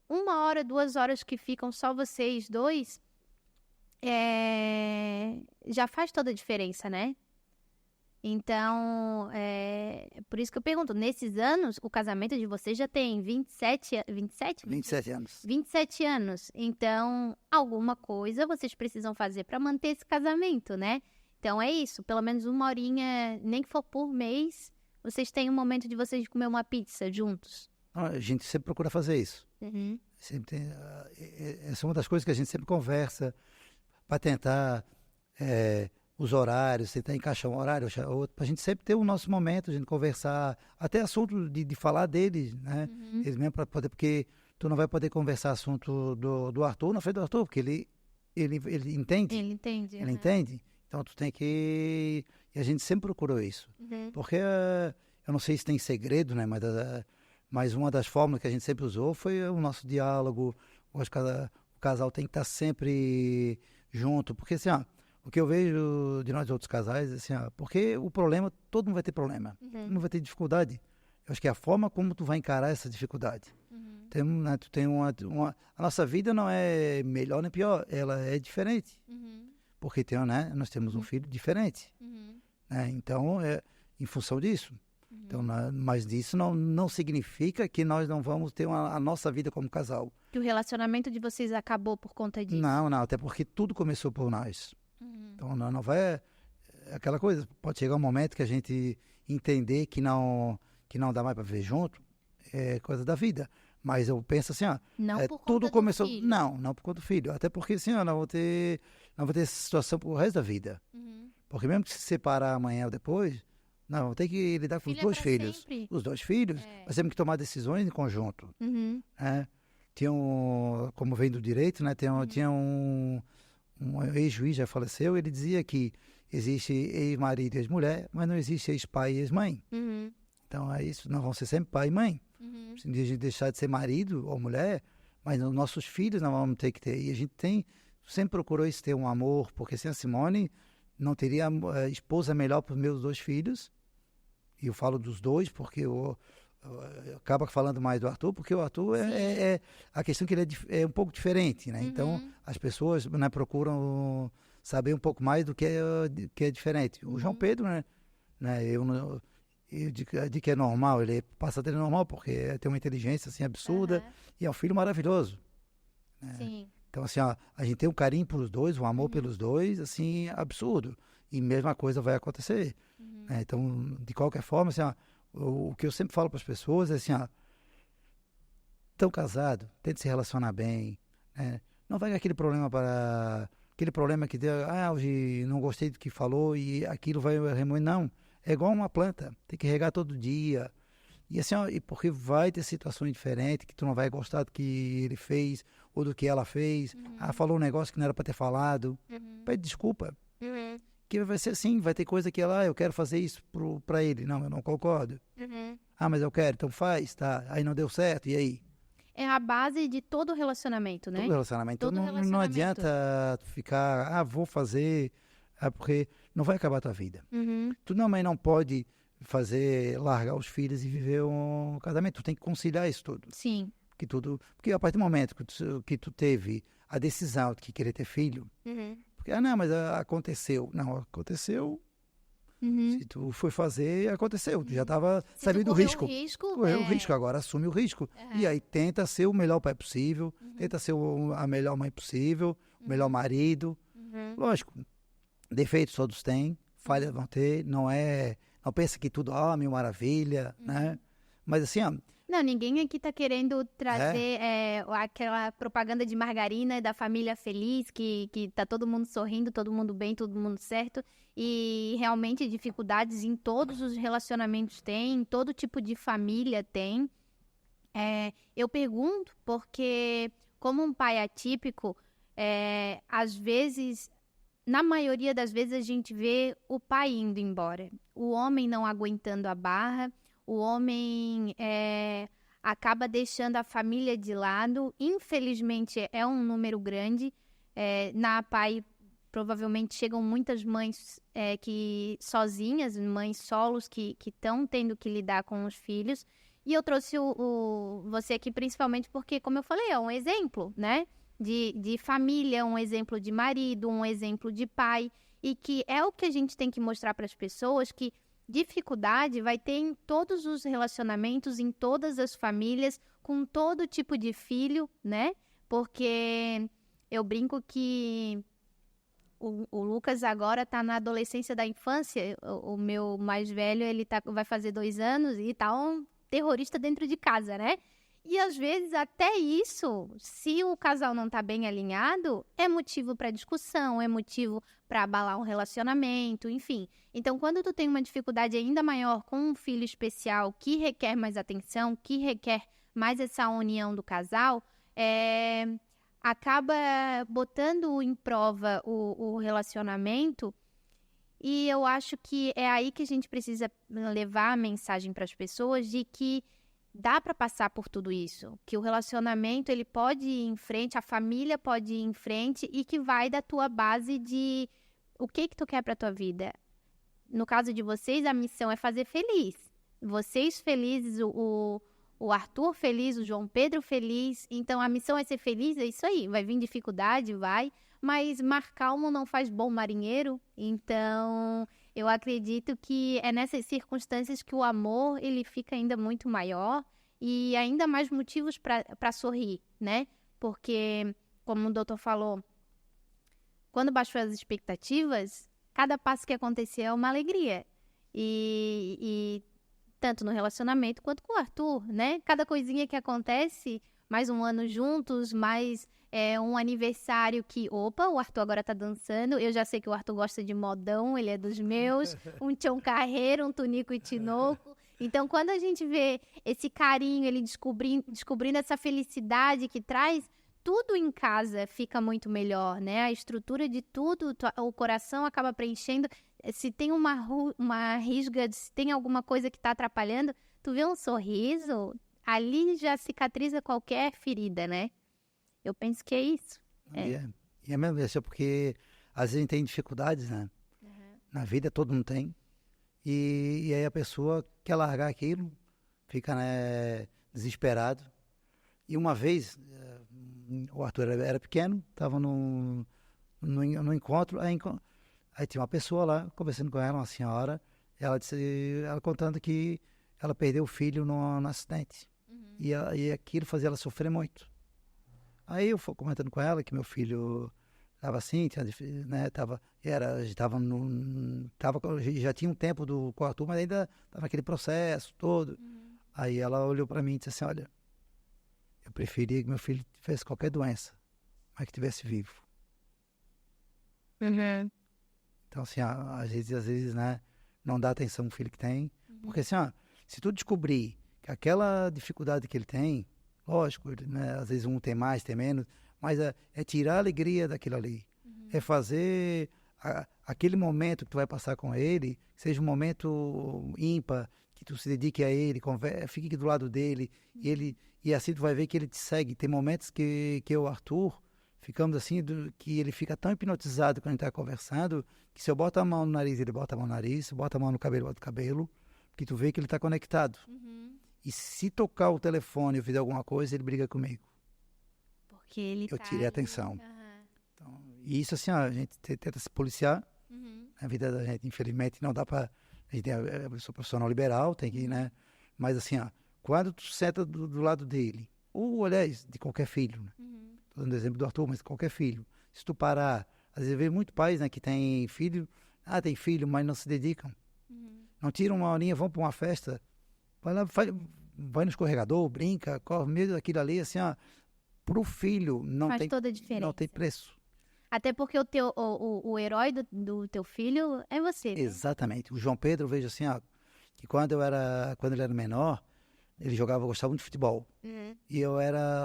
Speaker 2: 1 hora, 2 horas que ficam só vocês dois, já faz toda a diferença, né? Então, por isso que eu pergunto, nesses anos, o casamento de vocês já tem 27
Speaker 1: anos.
Speaker 2: 27 anos. Então, alguma coisa vocês precisam fazer para manter esse casamento, né? Então, é isso. Pelo menos 1 horinha, nem que for por mês, vocês têm um momento de vocês comer uma pizza juntos.
Speaker 1: A gente sempre procura fazer isso. Sempre tem, essa é uma das coisas que a gente sempre conversa para tentar... os horários, tentar encaixar um horário, outro, para a gente sempre ter o nosso momento, a gente conversar, até assunto de falar deles, né? Eles mesmo para poder, porque tu não vai poder conversar assunto do Arthur na frente do Arthur, porque ele entende.
Speaker 2: Ele entende.
Speaker 1: Ele entende. Então tu tem que... E a gente sempre procurou isso. Porque eu não sei se tem segredo, né? Mas uma das fórmulas que a gente sempre usou foi o nosso diálogo. Eu acho que o casal tem que estar sempre junto, porque assim, o que eu vejo de nós outros casais, assim, porque o problema, todo mundo vai ter problema, não vai ter dificuldade. Eu acho que é a forma como tu vai encarar essa dificuldade. Tu tem a nossa vida não é melhor nem pior, ela é diferente. Porque nós temos um filho diferente. Né? Então, em função disso. Então, mas isso não significa que nós não vamos ter a nossa vida como casal.
Speaker 2: Que o relacionamento de vocês acabou por conta disso?
Speaker 1: Não, até porque tudo começou por nós. Então, não vai... Aquela coisa, pode chegar um momento que a gente entender que não dá mais para viver junto, é coisa da vida. Mas eu penso assim,
Speaker 2: não por conta
Speaker 1: tudo começou...
Speaker 2: do filho.
Speaker 1: Não por conta do filho. Até porque, assim, não vou ter essa situação pro resto da vida. Porque mesmo que se separar amanhã ou depois, não, vou ter que lidar com os 2 filhos.
Speaker 2: Sempre.
Speaker 1: Os 2 filhos, nós temos que tomar decisões em conjunto. Tinha como vem do direito, né? Tinha um ex-juiz, já faleceu, ele dizia que existe ex-marido e ex-mulher, mas não existe ex-pai e ex-mãe. Então, é isso, nós vamos ser sempre pai e mãe. Se a gente deixar de ser marido ou mulher, mas os nossos filhos nós vamos ter que ter. E a gente sempre procurou isso, ter um amor, porque sem a Simone não teria esposa melhor para os meus 2 filhos. E eu falo dos 2 porque eu acaba falando mais do Arthur, porque o Arthur a questão que ele é um pouco diferente, né? Então, as pessoas, né, procuram saber um pouco mais do que é diferente. O João Pedro, né? de que é normal, ele passa a ter normal, porque tem uma inteligência assim absurda, e é um filho maravilhoso. Né?
Speaker 2: Sim.
Speaker 1: Então, assim, ó, a gente tem um carinho pelos dois, um amor pelos dois, assim, absurdo. E mesma coisa vai acontecer. Né? Então, de qualquer forma, assim, ó, o que eu sempre falo para as pessoas é assim, ó, estão casados, tente se relacionar bem, né? Não vai com aquele problema para... Aquele problema que deu, hoje não gostei do que falou e aquilo vai remoer. Não, é igual uma planta, tem que regar todo dia. E assim, ó, e porque vai ter situações diferentes, que tu não vai gostar do que ele fez ou do que ela fez. Falou um negócio que não era para ter falado. Pede desculpa. Que vai ser assim, vai ter coisa que ela, eu quero fazer isso para ele. Não, eu não concordo. Mas eu quero, então faz, tá? Aí não deu certo, e aí?
Speaker 2: É a base de todo relacionamento, né?
Speaker 1: Todo relacionamento.
Speaker 2: Todo
Speaker 1: Então, não adianta ficar, vou fazer, porque não vai acabar a tua vida. Tu também não pode largar os filhos e viver um casamento. Tu tem que conciliar isso tudo.
Speaker 2: Sim.
Speaker 1: Porque a partir do momento que tu teve a decisão de querer ter filho, porque, não, mas aconteceu. Não, aconteceu. Se tu foi fazer, aconteceu. Tu já estava sabendo do risco. Correu o risco, agora assume o risco. E aí tenta ser o melhor pai possível, tenta ser a melhor mãe possível, o melhor marido. Lógico, defeitos todos têm, falhas vão ter, não pensa que tudo, mil maravilha, né? Mas assim, ó,
Speaker 2: não, ninguém aqui está querendo trazer aquela propaganda de margarina da família feliz, que tá todo mundo sorrindo, todo mundo bem, todo mundo certo. E realmente dificuldades em todos os relacionamentos tem, em todo tipo de família tem. Eu pergunto porque, como um pai atípico, às vezes, na maioria das vezes, a gente vê o pai indo embora. O homem não aguentando a barra. O homem acaba deixando a família de lado. Infelizmente, é um número grande. Na APAE, provavelmente, chegam muitas mães que sozinhas, mães solos, que estão tendo que lidar com os filhos. E eu trouxe você aqui principalmente porque, como eu falei, é um exemplo, né? De família, um exemplo de marido, um exemplo de pai. E que é o que a gente tem que mostrar para as pessoas, que dificuldade vai ter em todos os relacionamentos, em todas as famílias, com todo tipo de filho, né? Porque eu brinco que o Lucas agora está na adolescência da infância. O meu mais velho, ele vai fazer 2 anos e tá um terrorista dentro de casa, né? E às vezes até isso, se o casal não está bem alinhado, é motivo para discussão, é motivo para abalar um relacionamento, enfim. Então, quando tu tem uma dificuldade ainda maior com um filho especial que requer mais atenção, que requer mais essa união do casal, acaba botando em prova o relacionamento. E eu acho que é aí que a gente precisa levar a mensagem para as pessoas de que dá para passar por tudo isso, que o relacionamento ele pode ir em frente, a família pode ir em frente e que vai da tua base de o que tu quer para tua vida. No caso de vocês, a missão é fazer feliz. Vocês felizes, o Arthur feliz, o João Pedro feliz. Então, a missão é ser feliz, é isso aí. Vai vir dificuldade, vai. Mas mar calmo não faz bom marinheiro. Então, eu acredito que é nessas circunstâncias que o amor ele fica ainda muito maior e ainda mais motivos para sorrir, né? Porque, como o doutor falou, quando baixou as expectativas, cada passo que acontecia é uma alegria. E tanto no relacionamento quanto com o Arthur, né? Cada coisinha que acontece, mais um ano juntos, mais um aniversário que, opa, o Arthur agora tá dançando. Eu já sei que o Arthur gosta de modão, ele é dos meus. Um Tião Carreiro, um Tunico e Tinoco. Então, quando a gente vê esse carinho, ele descobrindo essa felicidade que traz, tudo em casa fica muito melhor, né? A estrutura de tudo, o coração acaba preenchendo. Se tem uma risga, se tem alguma coisa que está atrapalhando, tu vê um sorriso, ali já cicatriza qualquer ferida, né? Eu penso que é isso.
Speaker 1: E é mesmo isso, porque às vezes a gente tem dificuldades, né? Na vida todo mundo tem. E aí a pessoa quer largar aquilo, fica, né, desesperado. E uma vez, o Arthur era pequeno, estava no encontro, aí tinha uma pessoa lá, conversando com ela, uma senhora, Ela contando que ela perdeu o filho no acidente. E aquilo fazia ela sofrer muito. Aí eu fui comentando com ela que meu filho estava assim, né, já tinha um tempo com o Arthur, mas ainda estava naquele processo todo. Aí ela olhou para mim e disse assim, olha, eu preferia que meu filho tivesse qualquer doença, mas que estivesse vivo. Então, assim, às vezes, né, não dá atenção ao filho que tem. Porque, assim, se tu descobrir que aquela dificuldade que ele tem, lógico, né, às vezes um tem mais, tem menos, mas é tirar a alegria daquilo ali. É fazer aquele momento que tu vai passar com ele, que seja um momento ímpar, que tu se dedique a ele, fique do lado dele, e assim tu vai ver que ele te segue. Tem momentos que o Arthur, ficamos assim, que ele fica tão hipnotizado quando a gente está conversando, que se eu boto a mão no nariz, ele bota a mão no nariz, se eu boto a mão no cabelo, ele bota o cabelo, que tu vê que ele está conectado. E se tocar o telefone e eu fizer alguma coisa, ele briga comigo.
Speaker 2: Porque ele
Speaker 1: Eu tirei a atenção.
Speaker 2: Uhum.
Speaker 1: Então, e isso, assim, a gente tenta se policiar. A vida da gente, infelizmente, não dá para... Eu sou profissional liberal, tem que, né? Mas, assim, quando tu senta do lado dele, ou, aliás, de qualquer filho, né? Estou dando exemplo do Arthur, mas qualquer filho. Se tu parar... Às vezes, vê muito pais, né, que tem filho... tem filho, mas não se dedicam. Não tiram uma horinha, vão para uma festa... Vai lá, vai no escorregador, brinca, corre meio daquilo ali, assim, pro filho
Speaker 2: Faz toda a diferença.
Speaker 1: Não tem preço.
Speaker 2: Até porque o herói do teu filho é você, né?
Speaker 1: Exatamente. O João Pedro, eu vejo assim, que quando ele era menor, ele gostava muito de futebol. E eu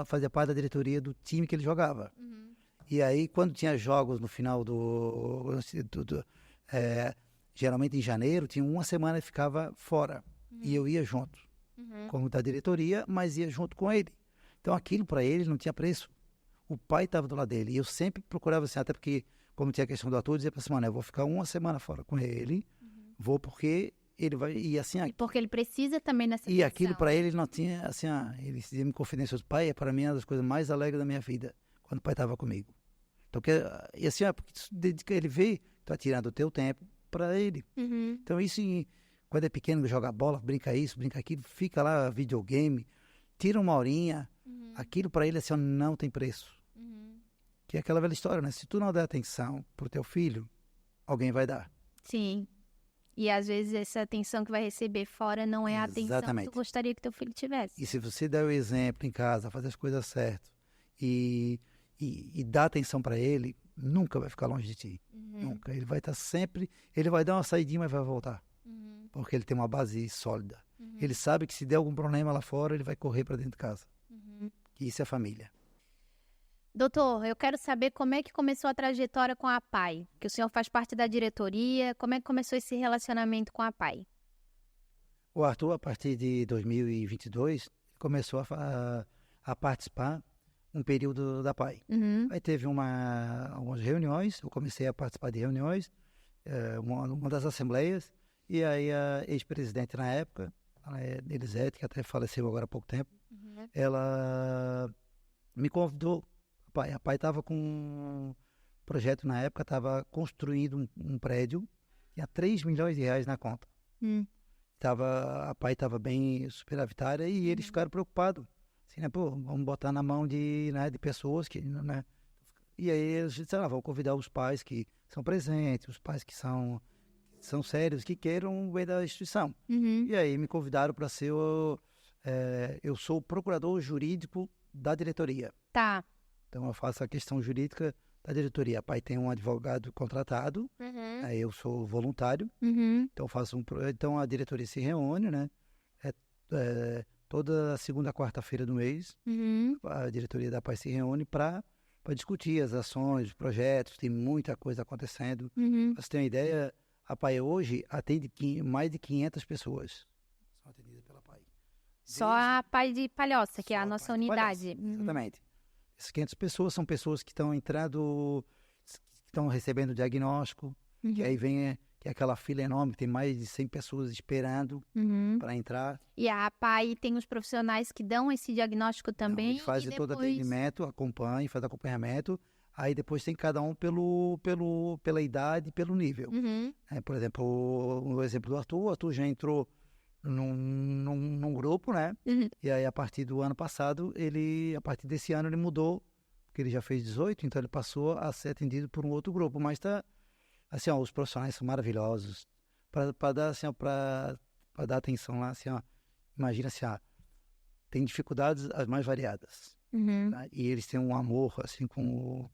Speaker 1: fazia parte da diretoria do time que ele jogava. E aí, quando tinha jogos no final geralmente em janeiro, tinha uma semana que ficava fora. E eu ia junto, como da diretoria, mas ia junto com ele. Então aquilo para ele não tinha preço. O pai estava do lado dele. E eu sempre procurava assim, até porque, como tinha a questão do ator, eu dizia para a semana, eu vou ficar uma semana fora com ele, vou porque ele vai... E assim...
Speaker 2: E porque ele precisa também nessa
Speaker 1: E aquilo para ele não tinha, assim, ele se dizia me confidencioso. Pai, para mim, é uma das coisas mais alegres da minha vida, quando o pai estava comigo. Então, e assim, porque tu dedica, ele vê, tu vai tirando o teu tempo para ele. Então isso... Quando é pequeno, joga bola, brinca isso, brinca aquilo, fica lá, videogame, tira uma horinha, aquilo para ele assim, não tem preço. Que é aquela velha história, né? Se tu não der atenção pro teu filho, alguém vai dar.
Speaker 2: Sim. E às vezes essa atenção que vai receber fora não é a atenção que tu gostaria que teu filho tivesse.
Speaker 1: E se você der o exemplo em casa, fazer as coisas certas e dar atenção para ele, nunca vai ficar longe de ti. Nunca. Ele vai estar sempre, ele vai dar uma saidinha, mas vai voltar. Porque ele tem uma base sólida. Ele sabe que se der algum problema lá fora, ele vai correr para dentro de casa. Que isso é família.
Speaker 2: Doutor, eu quero saber como é que começou a trajetória com a PAI. Que o senhor faz parte da diretoria. Como é que começou esse relacionamento com a PAI?
Speaker 1: O Arthur, a partir de 2022, começou a participar um período da PAI. Aí teve algumas reuniões, eu comecei a participar de reuniões, uma das assembleias, e aí a ex-presidente na época, a Elisete, que até faleceu agora há pouco tempo, ela me convidou. A PAI estava com um projeto na época, estava construindo um prédio, tinha 3 milhões de reais na conta. A PAI estava bem superavitária e eles ficaram preocupados. Assim, né? Pô, vamos botar na mão de pessoas que... Né? E aí eles disseram, vamos convidar os pais que são presentes, os pais que são sérios, que queiram o bem da instituição. E aí me convidaram para ser eu sou o procurador jurídico da diretoria.
Speaker 2: Tá.
Speaker 1: Então eu faço a questão jurídica da diretoria. A PAI tem um advogado contratado, aí eu sou voluntário, então então a diretoria se reúne, né? Toda segunda, quarta-feira do mês, a diretoria da PAI se reúne para discutir as ações, os projetos, tem muita coisa acontecendo. Pra você ter uma ideia, a PAI hoje atende mais de 500 pessoas. São atendidas pela PAI.
Speaker 2: Só a PAI de Palhoça, que é a nossa unidade.
Speaker 1: Exatamente. Essas 500 pessoas são pessoas que estão entrando, que estão recebendo diagnóstico, que aí vem que é aquela fila enorme, tem mais de 100 pessoas esperando para entrar.
Speaker 2: E a PAI tem os profissionais que dão esse diagnóstico também.
Speaker 1: Eles fazem todo atendimento, acompanham, faz acompanhamento. Aí depois tem cada um pela idade e pelo nível.
Speaker 2: Uhum.
Speaker 1: Por exemplo, o exemplo do Arthur. O Arthur já entrou num grupo, né?
Speaker 2: Uhum.
Speaker 1: E aí, a partir do ano passado, a partir desse ano, ele mudou, porque ele já fez 18, então ele passou a ser atendido por um outro grupo. Mas tá, assim, ó, os profissionais são maravilhosos. Para dar, assim, para dar atenção lá, assim, ó, imagina assim, ó, tem dificuldades as mais variadas.
Speaker 2: Uhum.
Speaker 1: Tá? E eles têm um amor, assim, com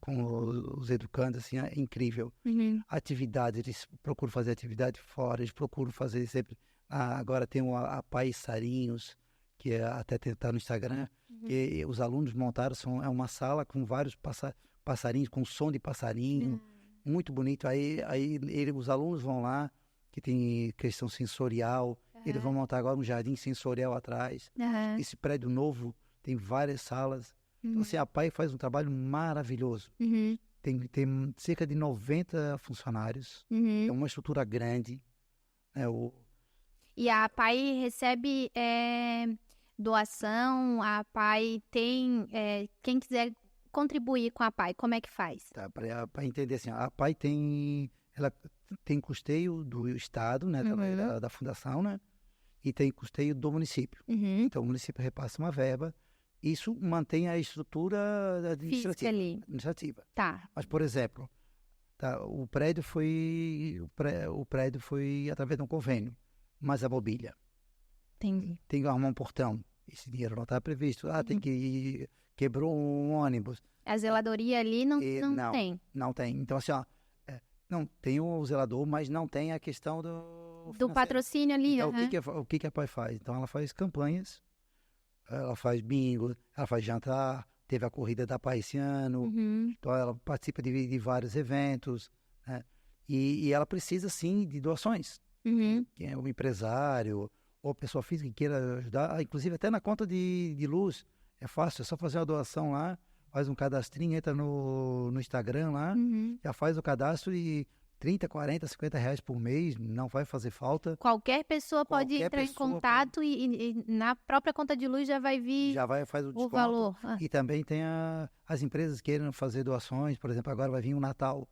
Speaker 1: os educandos, assim, é incrível.
Speaker 2: Uhum.
Speaker 1: Atividades, eles procuram fazer atividade fora, eles procuram fazer sempre. Agora tem a Passarinhos, que é até tentar no Instagram, que os alunos montaram, é uma sala com vários passarinhos, com som de passarinho, muito bonito. Aí os alunos vão lá, que tem questão sensorial, eles vão montar agora um jardim sensorial atrás.
Speaker 2: Uhum.
Speaker 1: Esse prédio novo tem várias salas. Então, assim, a PAI faz um trabalho maravilhoso.
Speaker 2: Uhum.
Speaker 1: Tem cerca de 90 funcionários, é
Speaker 2: Uhum.
Speaker 1: uma estrutura grande.
Speaker 2: E a PAI recebe doação, a PAI tem... quem quiser contribuir com a PAI, como é que faz?
Speaker 1: Tá, para entender assim, a PAI ela tem custeio do Estado, né, através da fundação, né, e tem custeio do município.
Speaker 2: Uhum.
Speaker 1: Então, o município repassa uma verba, isso mantém a estrutura
Speaker 2: Física ali.
Speaker 1: administrativa.
Speaker 2: Tá.
Speaker 1: Mas, por exemplo, tá, o prédio foi através de um convênio, mas a mobília
Speaker 2: Entendi.
Speaker 1: tem que arrumar um portão. Esse dinheiro não está previsto. Tem que quebrou um ônibus.
Speaker 2: A zeladoria ali não tem.
Speaker 1: Não tem. Então, assim, ó, não tem o zelador, mas não tem a questão do financeiro.
Speaker 2: Patrocínio ali.
Speaker 1: Então,
Speaker 2: Uhum.
Speaker 1: o que a PAI faz? Então, ela faz campanhas, ela faz bingo, ela faz jantar, teve a corrida da PAI esse ano,
Speaker 2: Uhum.
Speaker 1: então ela participa de vários eventos, né? E ela precisa, sim, de doações.
Speaker 2: Uhum.
Speaker 1: Quem é um empresário ou pessoa física que queira ajudar, inclusive até na conta de luz, é fácil, é só fazer uma doação lá, faz um cadastrinho, entra no Instagram lá,
Speaker 2: Uhum.
Speaker 1: já faz o cadastro e 30, 40, 50 reais por mês, não vai fazer falta.
Speaker 2: Qualquer pessoa pode
Speaker 1: Qualquer
Speaker 2: entrar em
Speaker 1: pessoa
Speaker 2: contato e na própria conta de luz já vai vir
Speaker 1: Já faz o
Speaker 2: o
Speaker 1: desconto.
Speaker 2: valor.
Speaker 1: E também tem as empresas que queiram fazer doações, por exemplo, agora vai vir o Natal,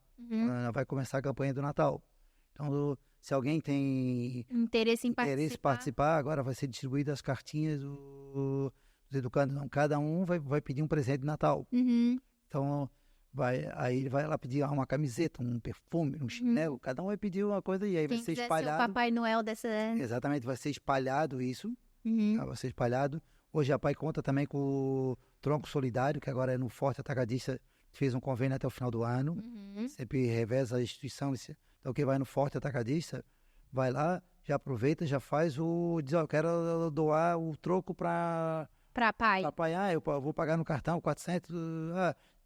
Speaker 1: vai começar a campanha do Natal. Então, se alguém tem
Speaker 2: Interesse em
Speaker 1: interesse em participar, agora vai ser distribuídas as cartinhas dos educandos. Então, cada um vai pedir um presente de Natal.
Speaker 2: Uhum.
Speaker 1: Então, aí ele vai lá pedir uma camiseta, um perfume, um chinelo. Cada um vai pedir uma coisa e aí vai
Speaker 2: Quem
Speaker 1: ser
Speaker 2: quiser ser o
Speaker 1: espalhado.
Speaker 2: Papai Noel dessa...
Speaker 1: Exatamente, vai ser espalhado isso.
Speaker 2: Uhum.
Speaker 1: Vai ser espalhado. Hoje a PAI conta também com o Tronco Solidário, que agora é no Forte Atacadista, fez um convênio até o final do ano.
Speaker 2: Uhum.
Speaker 1: Sempre reveza a instituição. Então, quem vai no Forte Atacadista, vai lá, já aproveita, já faz diz, eu quero doar o troco para
Speaker 2: Pai.
Speaker 1: eu vou pagar no cartão 400,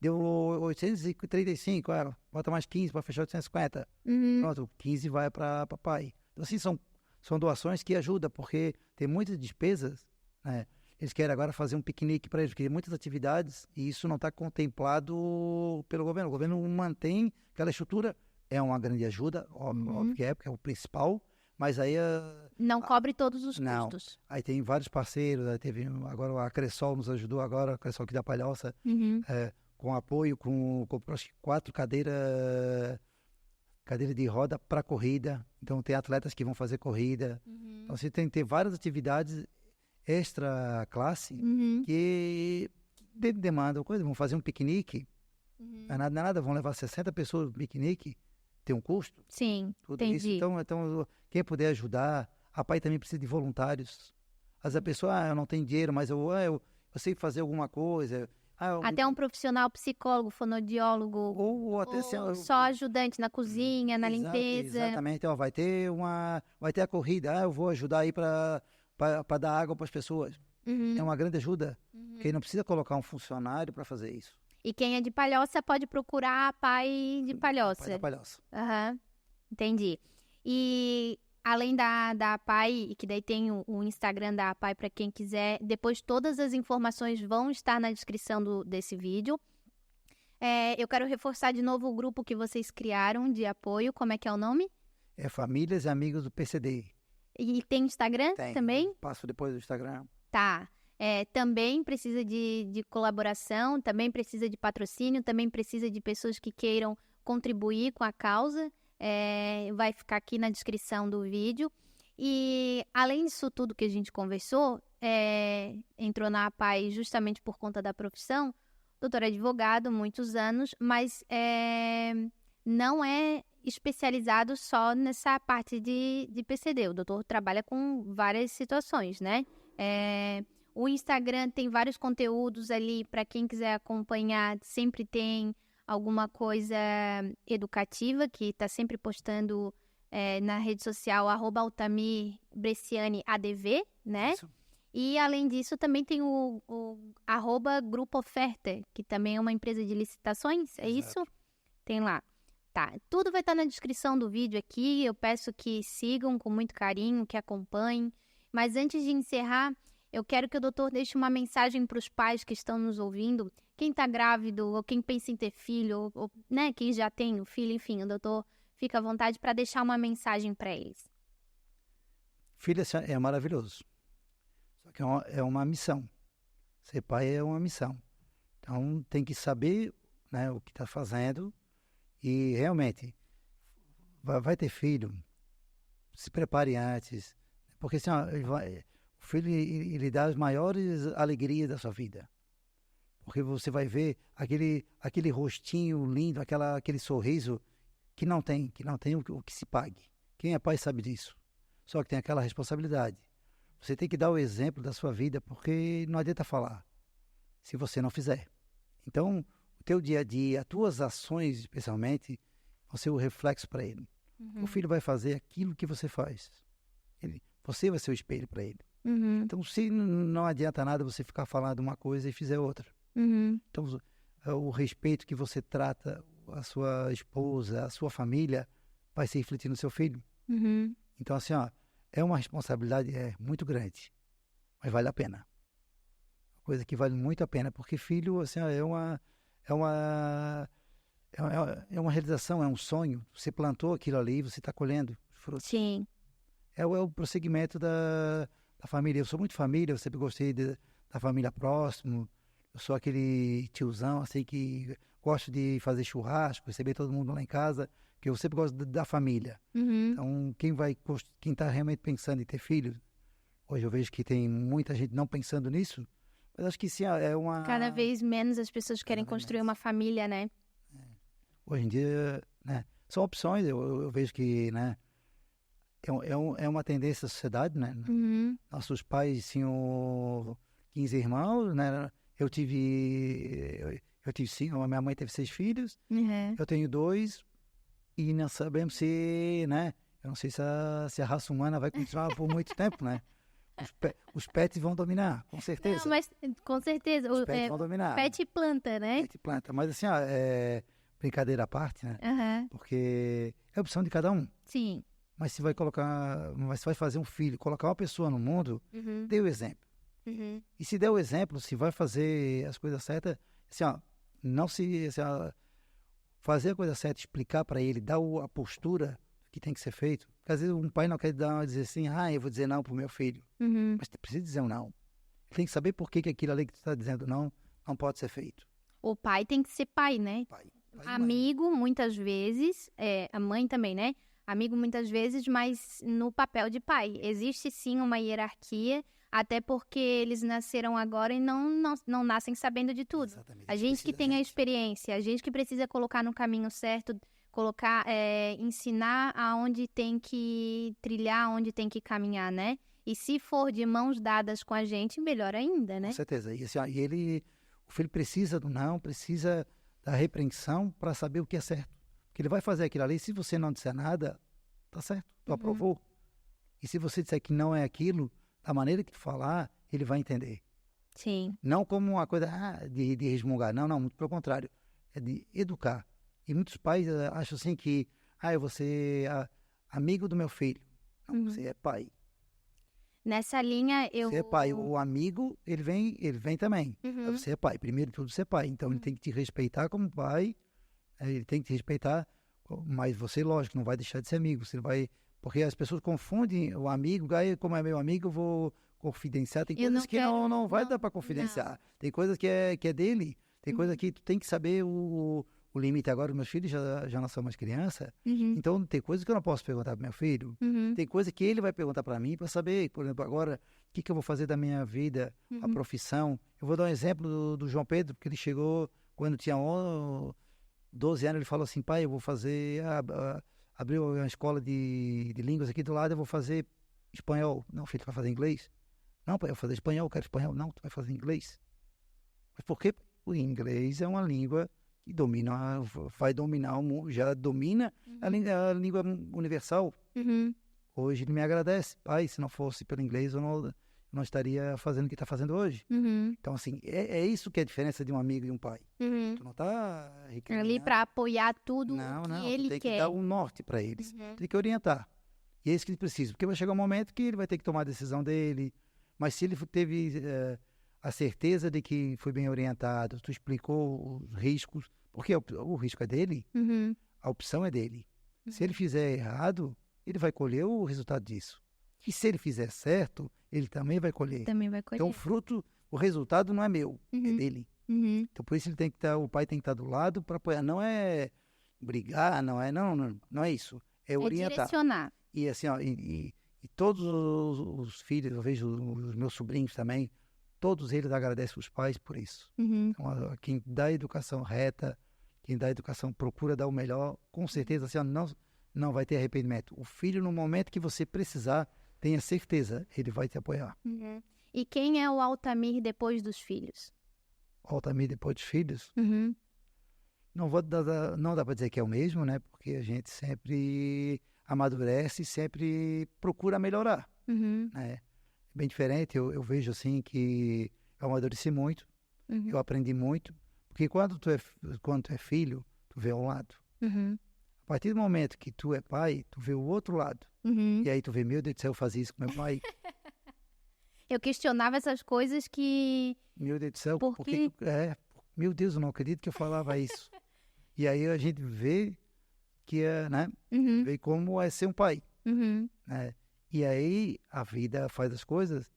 Speaker 1: deu 835, bota mais 15 para fechar 850.
Speaker 2: Uhum.
Speaker 1: Pronto, 15 vai para pai. Então, assim, são doações que ajudam, porque tem muitas despesas, né? Eles querem agora fazer um piquenique para eles, porque tem muitas atividades e isso não está contemplado pelo governo. O governo mantém aquela estrutura, é uma grande ajuda, óbvio que é, porque é o principal, mas aí...
Speaker 2: Não cobre todos os
Speaker 1: Não.
Speaker 2: custos.
Speaker 1: Aí tem vários parceiros, aí teve agora a Cressol nos ajudou agora, a Cressol aqui da Palhoça,
Speaker 2: Uhum.
Speaker 1: com apoio, comprou acho que 4 cadeiras de roda para corrida. Então tem atletas que vão fazer corrida.
Speaker 2: Uhum.
Speaker 1: Então você tem que ter várias atividades extra classe
Speaker 2: Uhum.
Speaker 1: que demandam coisa. Vão fazer um piquenique,
Speaker 2: Uhum.
Speaker 1: não é nada, vão levar 60 pessoas no piquenique, tem um custo.
Speaker 2: Sim,
Speaker 1: Tudo
Speaker 2: entendi.
Speaker 1: isso. Então, quem puder ajudar, a PAI também precisa de voluntários. Às vezes a pessoa, eu não tenho dinheiro, mas eu sei fazer alguma coisa.
Speaker 2: Até um profissional psicólogo, fonoaudiólogo,
Speaker 1: ou até
Speaker 2: só ajudante na cozinha, na limpeza.
Speaker 1: Exatamente, vai ter a corrida, eu vou ajudar aí para dar água para as pessoas.
Speaker 2: Uhum.
Speaker 1: É uma grande ajuda, porque não precisa colocar um funcionário para fazer isso.
Speaker 2: E quem é de Palhoça pode procurar a Pai de Palhoça.
Speaker 1: Pai da Palhoça.
Speaker 2: Aham, entendi. E além da APAI, que daí tem o Instagram da APAI para quem quiser, depois todas as informações vão estar na descrição desse vídeo. Eu quero reforçar de novo o grupo que vocês criaram de apoio, como é que é o nome?
Speaker 1: É Famílias e Amigos do PCD.
Speaker 2: E tem Instagram
Speaker 1: Tem.
Speaker 2: também?
Speaker 1: Passo depois do Instagram.
Speaker 2: Tá. também precisa de colaboração, também precisa de patrocínio, também precisa de pessoas que queiram contribuir com a causa. Vai ficar aqui na descrição do vídeo. E além disso tudo que a gente conversou, entrou na APAE justamente por conta da profissão. Doutor advogado, muitos anos, mas não é especializado só nessa parte de PCD. O doutor trabalha com várias situações, né? O Instagram tem vários conteúdos ali para quem quiser acompanhar, sempre tem alguma coisa educativa que está sempre postando na rede social, @AltamirBrescianiADV, né? Isso. E, além disso, também tem o @Grupo Oferta, que também é uma empresa de licitações, é Exato. Isso? Tem lá. Tá, tudo vai estar na descrição do vídeo aqui, eu peço que sigam com muito carinho, que acompanhem. Mas antes de encerrar, eu quero que o doutor deixe uma mensagem para os pais que estão nos ouvindo, quem está grávido, ou quem pensa em ter filho, ou né, quem já tem um filho, enfim, o doutor fica à vontade para deixar uma mensagem para eles.
Speaker 1: Filho é maravilhoso. Só que é uma missão. Ser pai é uma missão. Então, tem que saber, né, o que está fazendo e, realmente, vai ter filho, se prepare antes. Porque, assim, o filho, ele dá as maiores alegrias da sua vida. Porque você vai ver aquele rostinho lindo, aquele sorriso que não tem o que se pague. Quem é pai sabe disso. Só que tem aquela responsabilidade. Você tem que dar o exemplo da sua vida, porque não adianta falar se você não fizer. Então, o teu dia a dia, as tuas ações, especialmente, vão ser o reflexo para ele. Uhum. O filho vai fazer aquilo que você faz. Você vai ser o espelho para ele. Uhum. Então, se não adianta nada você ficar falando uma coisa e fizer outra. Uhum. Então, o respeito que você trata a sua esposa, a sua família, vai se refletir no seu filho. Uhum. Então, assim, é uma responsabilidade muito grande, mas vale a pena. Coisa que vale muito a pena, porque filho, assim, é uma realização, é um sonho. Você plantou aquilo ali, você está colhendo os frutos.
Speaker 2: Sim.
Speaker 1: É o prosseguimento da família. Eu sou muito família, eu sempre gostei da família próximo. Eu sou aquele tiozão, assim, que gosto de fazer churrasco, receber todo mundo lá em casa, que eu sempre gosto da família. Uhum. Então, quem está realmente pensando em ter filhos, hoje eu vejo que tem muita gente não pensando nisso, mas acho que sim, é uma...
Speaker 2: Cada vez menos as pessoas querem construir uma família, né?
Speaker 1: Hoje em dia, né, são opções, eu vejo que, né, é uma tendência da sociedade, né? Uhum. Nossos pais tinham 15 irmãos, né? Eu tive 5, a minha mãe teve 6 filhos, uhum. Eu tenho 2, e não sabemos se, né? Eu não sei se a raça humana vai continuar por muito tempo, né? Os pets vão dominar, com certeza.
Speaker 2: Não, mas com certeza.
Speaker 1: Os pets vão dominar.
Speaker 2: Pet e planta, né?
Speaker 1: Pet e planta. Mas assim, brincadeira à parte, né?
Speaker 2: Uhum.
Speaker 1: Porque é opção de cada um.
Speaker 2: Sim.
Speaker 1: Mas se vai fazer um filho, colocar uma pessoa no mundo, uhum. Dê o exemplo. Uhum. E se der o exemplo, se vai fazer as coisas certas, assim, fazer a coisa certa, explicar para ele, dar a postura que tem que ser feito. Porque às vezes um pai não quer dizer assim, eu vou dizer não pro meu filho. Uhum. Mas você precisa dizer um não. Ele tem que saber por que aquilo ali que tu está dizendo não pode ser feito.
Speaker 2: O pai tem que ser pai, né? Pai amigo, muitas vezes, a mãe também, né? Amigo muitas vezes, mas no papel de pai. Existe sim uma hierarquia, até porque eles nasceram agora e não nascem sabendo de tudo. Exatamente. A gente que tem a experiência, a gente que precisa colocar no caminho certo, ensinar aonde tem que trilhar, aonde tem que caminhar, né? E se for de mãos dadas com a gente, melhor ainda, né?
Speaker 1: Com certeza. E, assim, o filho precisa do não, precisa da repreensão para saber o que é certo. Porque ele vai fazer aquilo ali, se você não disser nada, tá certo, tu aprovou. E se você disser que não é aquilo, da maneira que tu falar, ele vai entender.
Speaker 2: Sim.
Speaker 1: Não como uma coisa de resmungar, não, muito pelo contrário, é de educar. E muitos pais acham assim que, eu vou ser amigo do meu filho. Não, você é pai.
Speaker 2: Nessa linha,
Speaker 1: Você é pai. O amigo, ele vem também. Uhum. Você é pai. Primeiro de tudo, você é pai. Então, ele tem que te respeitar como pai. Ele tem que te respeitar. Mas você, lógico, não vai deixar de ser amigo. Você vai Porque as pessoas confundem o amigo, aí como é meu amigo, eu vou confidenciar. Tem
Speaker 2: Eu
Speaker 1: coisas
Speaker 2: não
Speaker 1: que
Speaker 2: quero-
Speaker 1: não vai
Speaker 2: não,
Speaker 1: dar para confidenciar. Tem coisas que é dele. Tem coisa que tu tem que saber o limite. Agora, meus filhos já não são mais criança,
Speaker 2: Uhum,
Speaker 1: então tem coisas que eu não posso perguntar para meu filho.
Speaker 2: uhum,
Speaker 1: Tem coisa que ele vai perguntar para mim para saber. Por exemplo, agora, o que eu vou fazer da minha vida, a
Speaker 2: uhum,
Speaker 1: profissão. Eu vou dar um exemplo do João Pedro, porque ele chegou quando tinha 12 anos, ele falou assim, pai, eu vou fazer, abriu uma escola de línguas aqui do lado, eu vou fazer espanhol. Não, filho, tu vai fazer inglês? Não, pai, eu vou fazer espanhol, eu quero espanhol. Não, tu vai fazer inglês. Mas por quê? O inglês é uma língua que vai dominar o mundo, já domina a língua universal.
Speaker 2: uhum.
Speaker 1: Hoje ele me agradece. Pai, se não fosse pelo inglês, eu não estaria fazendo o que está fazendo hoje.
Speaker 2: Uhum,
Speaker 1: Então, assim, é isso que é a diferença de um amigo e um pai.
Speaker 2: uhum.
Speaker 1: Tu não está
Speaker 2: Ali para apoiar tudo o que
Speaker 1: tu
Speaker 2: ele
Speaker 1: tem que
Speaker 2: quer.
Speaker 1: dar um norte para eles.
Speaker 2: Uhum.
Speaker 1: Tem que orientar. E é isso que ele precisa. Porque vai chegar um momento que ele vai ter que tomar a decisão dele. Mas se ele teve a certeza de que foi bem orientado, tu explicou os riscos, porque o risco é dele,
Speaker 2: Uhum,
Speaker 1: a opção é dele. Se ele fizer errado, ele vai colher o resultado disso. E se ele fizer certo, ele também vai colher.
Speaker 2: também vai colher.
Speaker 1: Então o resultado não é meu, é
Speaker 2: Uhum.
Speaker 1: dele.
Speaker 2: Uhum.
Speaker 1: Então por isso ele tem que estar, o pai tem que estar do lado para apoiar. Não é brigar, não é isso. É
Speaker 2: É
Speaker 1: orientar.
Speaker 2: direcionar.
Speaker 1: E assim, ó, e todos os filhos, eu vejo os meus sobrinhos também, todos eles agradecem os pais por isso.
Speaker 2: Uhum.
Speaker 1: Então, quem dá a educação reta, quem dá a educação procura dar o melhor, com certeza assim, ó, não vai ter arrependimento. O filho, no momento que você precisar, tenha certeza, ele vai te apoiar.
Speaker 2: Uhum. E quem é o Altamir depois dos filhos?
Speaker 1: Altamir, depois dos filhos,
Speaker 2: Uhum.
Speaker 1: não dá para dizer que é o mesmo, né? Porque a gente sempre amadurece, sempre procura melhorar,
Speaker 2: Uhum.
Speaker 1: né? É bem diferente, eu vejo assim que eu amadureci muito,
Speaker 2: Uhum.
Speaker 1: eu aprendi muito, porque quando tu é filho, tu vê um lado.
Speaker 2: Uhum.
Speaker 1: A partir do momento que tu é pai, tu vê o outro lado.
Speaker 2: Uhum.
Speaker 1: E aí tu vê, meu Deus do céu, eu fazia isso com meu pai.
Speaker 2: Eu questionava essas coisas que...
Speaker 1: Meu Deus do céu,
Speaker 2: Por
Speaker 1: por que
Speaker 2: quê?
Speaker 1: meu Deus, eu não acredito que eu falava isso. E aí a gente vê que né?
Speaker 2: Uhum.
Speaker 1: Vê como é ser um pai,
Speaker 2: Uhum.
Speaker 1: né? E aí a vida faz as coisas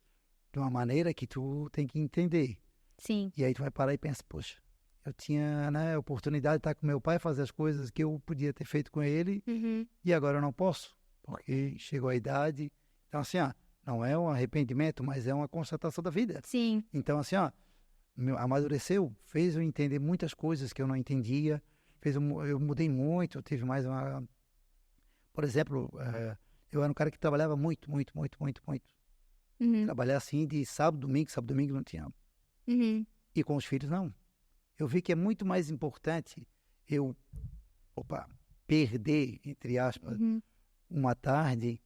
Speaker 1: de uma maneira que tu tem que entender.
Speaker 2: Sim.
Speaker 1: E aí tu vai parar e pensa, poxa, eu tinha, né, a oportunidade de estar com meu pai, fazer as coisas que eu podia ter feito com ele,
Speaker 2: Uhum.
Speaker 1: e agora eu não posso, porque chegou a idade. Então, assim, ó, não é um arrependimento, mas é uma constatação da vida.
Speaker 2: Sim.
Speaker 1: Então, assim, ó, amadureceu, fez eu entender muitas coisas que eu não entendia, eu mudei muito, eu tive mais uma... Por exemplo, eu era um cara que trabalhava muito, muito, muito, muito, muito.
Speaker 2: Uhum.
Speaker 1: Trabalhar assim de sábado, domingo não tinha.
Speaker 2: Uhum.
Speaker 1: E com os filhos, não. Eu vi que é muito mais importante eu, perder, entre aspas,
Speaker 2: Uhum.
Speaker 1: uma tarde,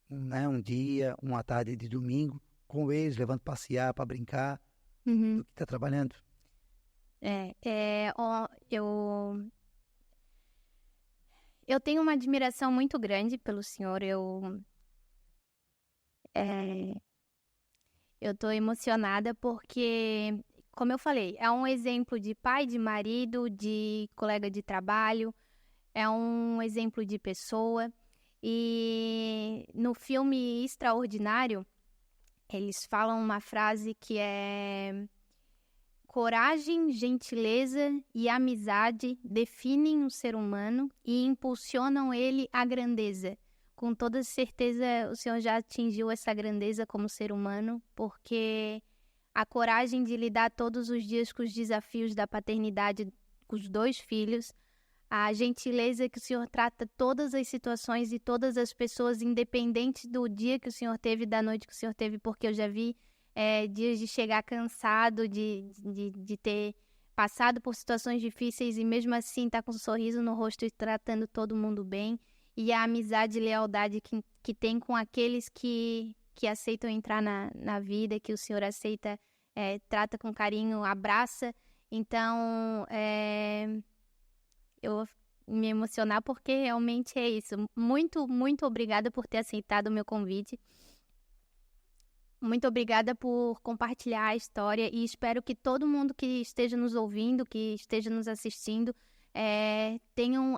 Speaker 1: né, um dia, uma tarde de domingo, com eles, levando passear para brincar,
Speaker 2: Uhum.
Speaker 1: do que estar trabalhando.
Speaker 2: Eu tenho uma admiração muito grande pelo senhor. Eu tô emocionada porque, como eu falei, é um exemplo de pai, de marido, de colega de trabalho, é um exemplo de pessoa. E no filme Extraordinário, eles falam uma frase que é: coragem, gentileza e amizade definem um ser humano e impulsionam ele à grandeza. Com toda certeza, o senhor já atingiu essa grandeza como ser humano, porque a coragem de lidar todos os dias com os desafios da paternidade com os 2 filhos, a gentileza que o senhor trata todas as situações e todas as pessoas, independente do dia que o senhor teve, da noite que o senhor teve, porque eu já vi dias de chegar cansado, de ter passado por situações difíceis e mesmo assim estar com um sorriso no rosto e tratando todo mundo bem. E a amizade e lealdade que tem com aqueles que aceitam entrar na vida, que o senhor aceita, trata com carinho, abraça. Então, eu vou me emocionar porque realmente é isso. Muito, muito obrigada por ter aceitado o meu convite. Muito obrigada por compartilhar a história e espero que todo mundo que esteja nos ouvindo, que esteja nos assistindo, tenham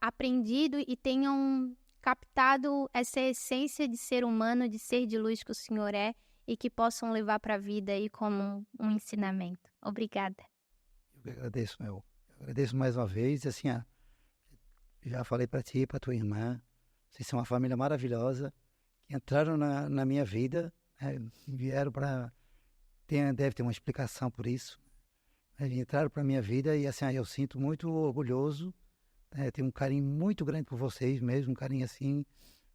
Speaker 2: aprendido e tenham captado essa essência de ser humano, de ser de luz que o senhor é, e que possam levar para a vida aí como um ensinamento. Obrigada.
Speaker 1: Eu que agradeço, Eu agradeço mais uma vez. Assim, já falei para ti, para tua irmã, vocês são uma família maravilhosa, que entraram na minha vida, vieram para... Deve ter uma explicação por isso. Entraram para a minha vida e assim, eu sinto muito orgulhoso, tenho um carinho muito grande por vocês mesmo, um carinho assim,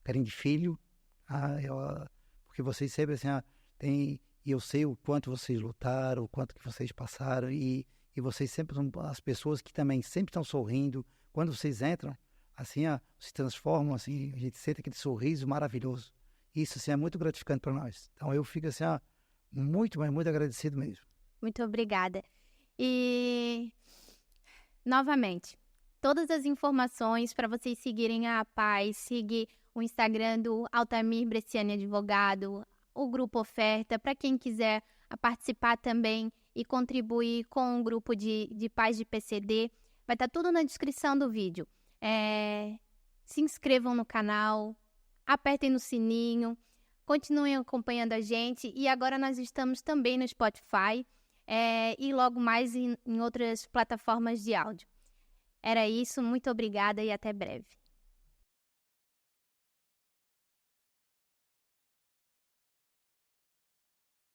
Speaker 1: carinho de filho, porque vocês sempre assim, e eu sei o quanto vocês lutaram, o quanto que vocês passaram, e vocês sempre são as pessoas que também sempre estão sorrindo. Quando vocês entram, assim, se transformam, assim, a gente sente aquele sorriso maravilhoso. Isso, assim, é muito gratificante para nós. Então, eu fico, assim, muito, mas muito agradecido mesmo.
Speaker 2: Muito obrigada. E, novamente, todas as informações para vocês seguirem a Paz, seguir o Instagram do Altamir Bresciani Advogado, o Grupo Oferta, para quem quiser participar também e contribuir com o grupo de Paz de PCD, vai estar tudo na descrição do vídeo. Se inscrevam no canal, apertem no sininho, continuem acompanhando a gente, e agora nós estamos também no Spotify, e logo mais em outras plataformas de áudio. Era isso, muito obrigada e até breve.